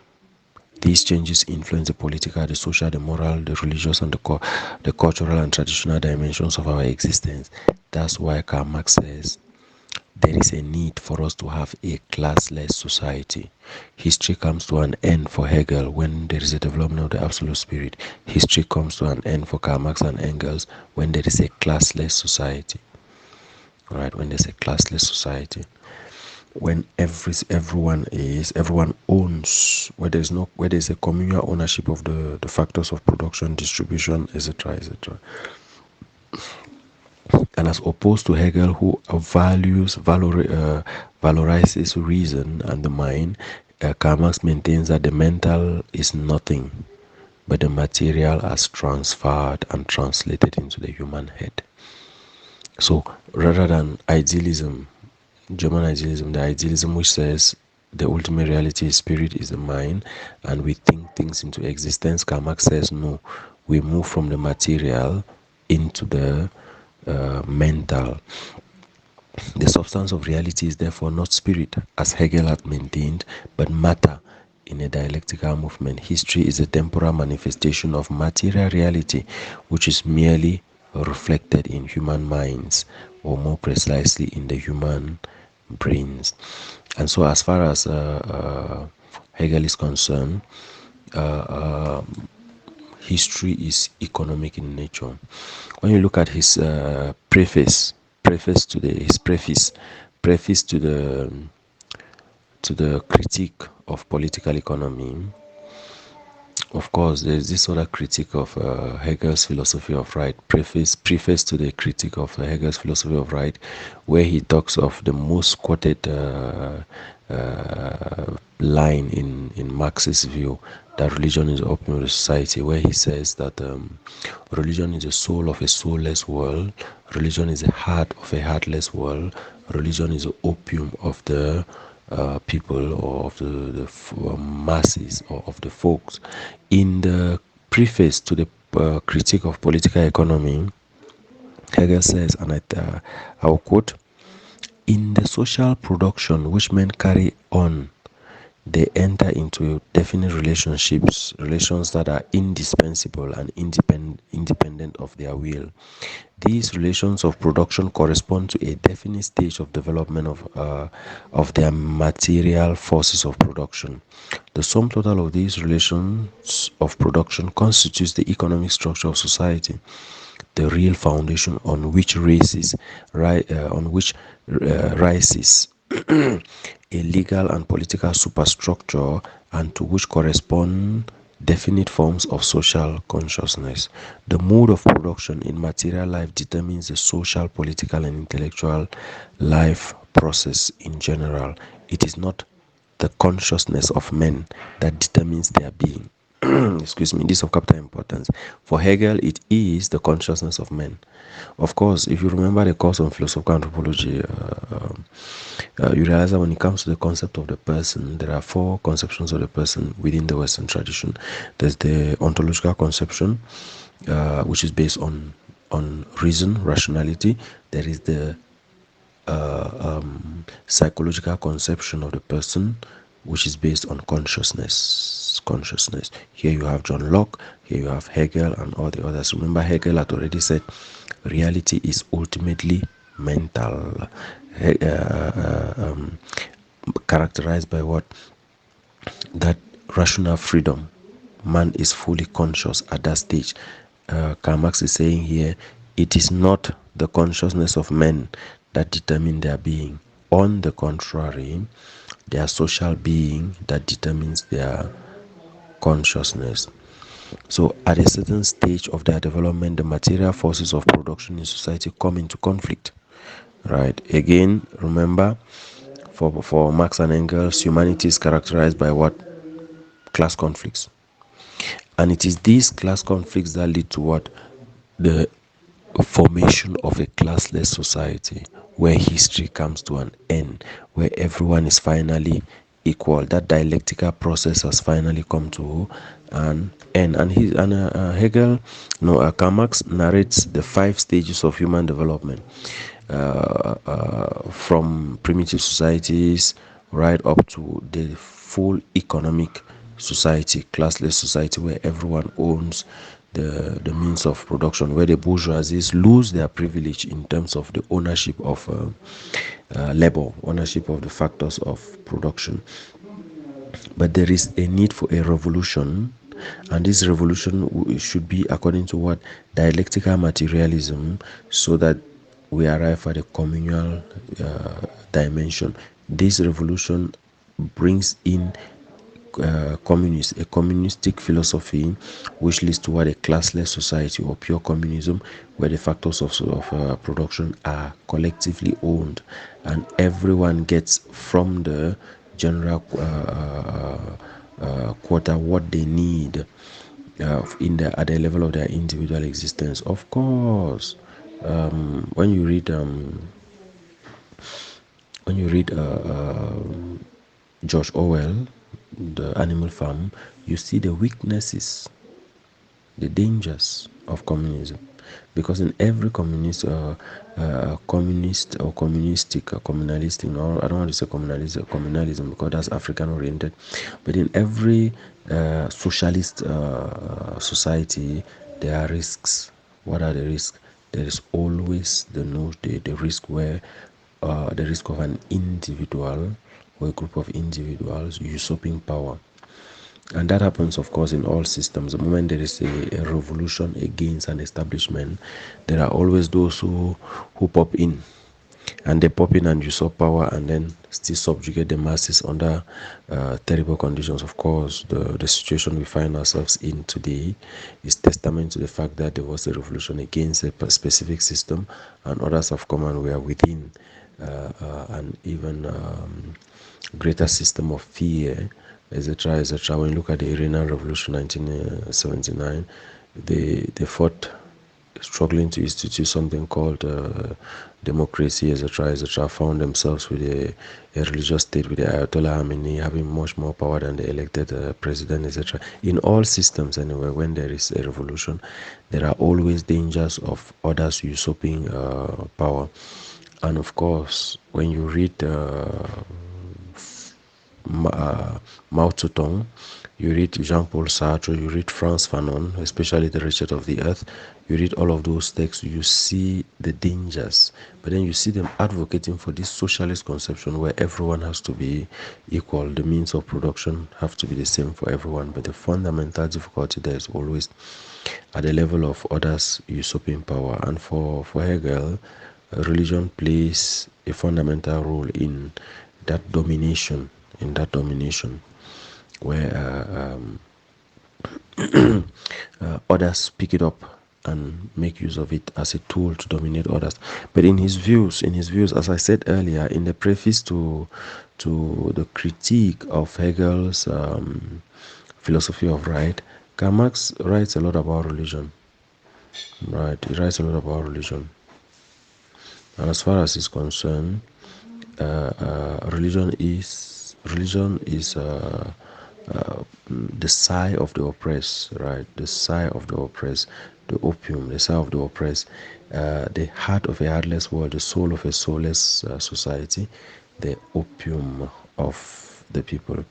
these changes influence the political, the social, the moral, the religious, and the cultural and traditional dimensions of our existence. That's why Karl Marx says there is a need for us to have a classless society. History comes to an end for Hegel when there is a development of the absolute spirit. History comes to an end for Karl Marx and Engels when there is a classless society. right? When there's a classless society, when everyone owns, where there's a communal ownership of the factors of production, distribution, etc., etc. And as opposed to Hegel, who valorizes reason and the mind, Karl Marx maintains that the mental is nothing but the material as transferred and translated into the human head. So rather than idealism, German idealism, the idealism which says the ultimate reality is spirit, is the mind, and we think things into existence, Karl Marx says no, we move from the material into the mental. The substance of reality is therefore not spirit, as Hegel had maintained, but matter in a dialectical movement. History is a temporal manifestation of material reality, which is merely reflected in human minds, or more precisely in the human brains. And so, as far as Hegel is concerned, uh, history is economic in nature. When you look at his preface to the critique of political economy, of course, there's this other critique of Hegel's philosophy of right, preface to the critique of Hegel's philosophy of right, where he talks of the most quoted line in Marx's view, that religion is opium of the society, where he says that religion is the soul of a soulless world, religion is the heart of a heartless world, religion is the opium of the people, or of the masses, or of the folks. In the preface to the critique of political economy, Hegel says, and I'll quote, "In the social production which men carry on, they enter into definite relationships, relations that are indispensable and independent of their will. These relations of production correspond to a definite stage of development of their material forces of production. The sum total of these relations of production constitutes the economic structure of society, the real foundation on which rises a legal and political superstructure, and to which correspond definite forms of social consciousness. The mode of production in material life determines the social, political, and intellectual life process in general. It is not the consciousness of men that determines their being." Excuse me, this is of capital importance. For Hegel, it is the consciousness of men. Of course, if you remember the course on philosophical anthropology, you realize that when it comes to the concept of the person, there are four conceptions of the person within the Western tradition. There's the ontological conception, which is based on reason, rationality. There is the psychological conception of the person, which is based on consciousness. Here you have John Locke, here you have Hegel, and all the others. Remember, Hegel had already said reality is ultimately mental, characterized by what? That rational freedom. Man is fully conscious at that stage. Karl Marx is saying here, it is not the consciousness of men that determine their being. On the contrary, their social being that determines their consciousness. So at a certain stage of their development, the material forces of production in society come into conflict. Right? Again, remember, for Marx and Engels, humanity is characterized by what? Class conflicts. And it is these class conflicts that lead to what? The formation of a classless society, where history comes to an end, where everyone is finally equal. That dialectical process has finally come to an end. And Hegel, no, Karl Marx narrates the 5 stages of human development, from primitive societies right up to the full economic society, classless society, where everyone owns the means of production, where the bourgeoisies lose their privilege in terms of the ownership of labor, ownership of the factors of production. But there is a need for a revolution, and this revolution should be according to what? Dialectical materialism, so that we arrive at a communal dimension. This revolution brings in a communistic philosophy, which leads toward a classless society or pure communism, where the factors of production are collectively owned, and everyone gets from the general quota what they need at the level of their individual existence. Of course, when you read George Orwell, The Animal Farm, you see the weaknesses, the dangers of communism, because in every communist or communistic or communalistic, no, I don't want to say communalism because that's African oriented, but in every socialist society, there are risks. What are the risks? There is always the risk where the risk of an individual or a group of individuals usurping power. And that happens, of course, in all systems. The moment there is a revolution against an establishment, there are always those who pop in, and they pop in and usurp power and then still subjugate the masses under terrible conditions. Of course, the situation we find ourselves in today is testament to the fact that there was a revolution against a specific system, and others have come and we are within an even greater system of fear, etc., etc. When you look at the Iranian Revolution 1979, they fought struggling to institute something called democracy, etc., etc., found themselves with a religious state, with the Ayatollah Khamenei having much more power than the elected president, etc. In all systems, anyway, when there is a revolution, there are always dangers of others usurping power. And of course, when you read Mao Zedong, you read Jean-Paul Sartre, you read Frantz Fanon, especially The Richard of the Earth, you read all of those texts, you see the dangers, but then you see them advocating for this socialist conception where everyone has to be equal, the means of production have to be the same for everyone, but the fundamental difficulty there is always at the level of others usurping power. And for Hegel, religion plays a fundamental role in that domination, where others pick it up and make use of it as a tool to dominate others. But in his views, as I said earlier, in the preface to the critique of Hegel's philosophy of right, Karl Marx writes a lot about religion. Right, he writes a lot about religion. And as far as he's concerned, religion is the sigh of the oppressed, right? The sigh of the oppressed, the opium, the sigh of the oppressed, the heart of a heartless world, the soul of a soulless society, the opium of the people.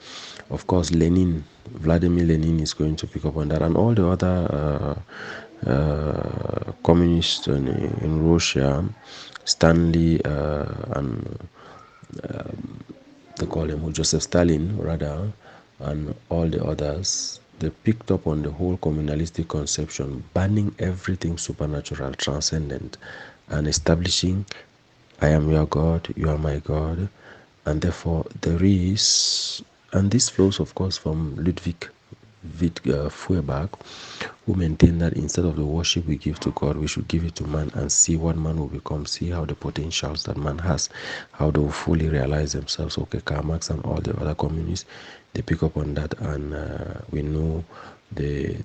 Of course, Vladimir Lenin is going to pick up on that, and all the other communists in Russia, Stanley and they call him Joseph Stalin rather, and all the others, they picked up on the whole communalistic conception, banning everything supernatural, transcendent, and establishing I am your God, you are my God, and therefore there is, and this flows of course from Ludwig Feuerbach, who maintained that instead of the worship we give to God, we should give it to man and see what man will become, see how the potentials that man has, how they will fully realize themselves. Okay, Karl Marx and all the other communists, they pick up on that, and we know the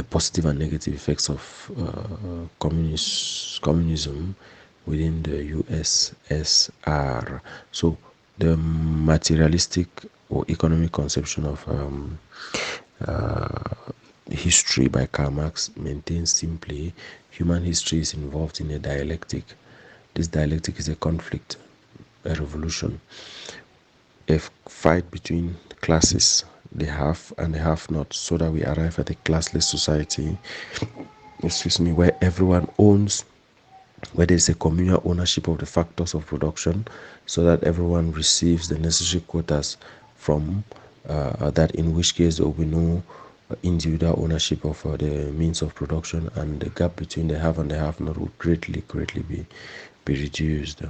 positive and negative effects of communism within the USSR. So the materialistic or economic conception of history by Karl Marx maintains simply human history is involved in a dialectic. This dialectic is a conflict, a revolution, a fight between classes, the have and the have not, so that we arrive at a classless society, where everyone owns, where there is a communal ownership of the factors of production, so that everyone receives the necessary quotas from that, in which case there will be no individual ownership of the means of production, and the gap between the have and the have not will greatly be reduced.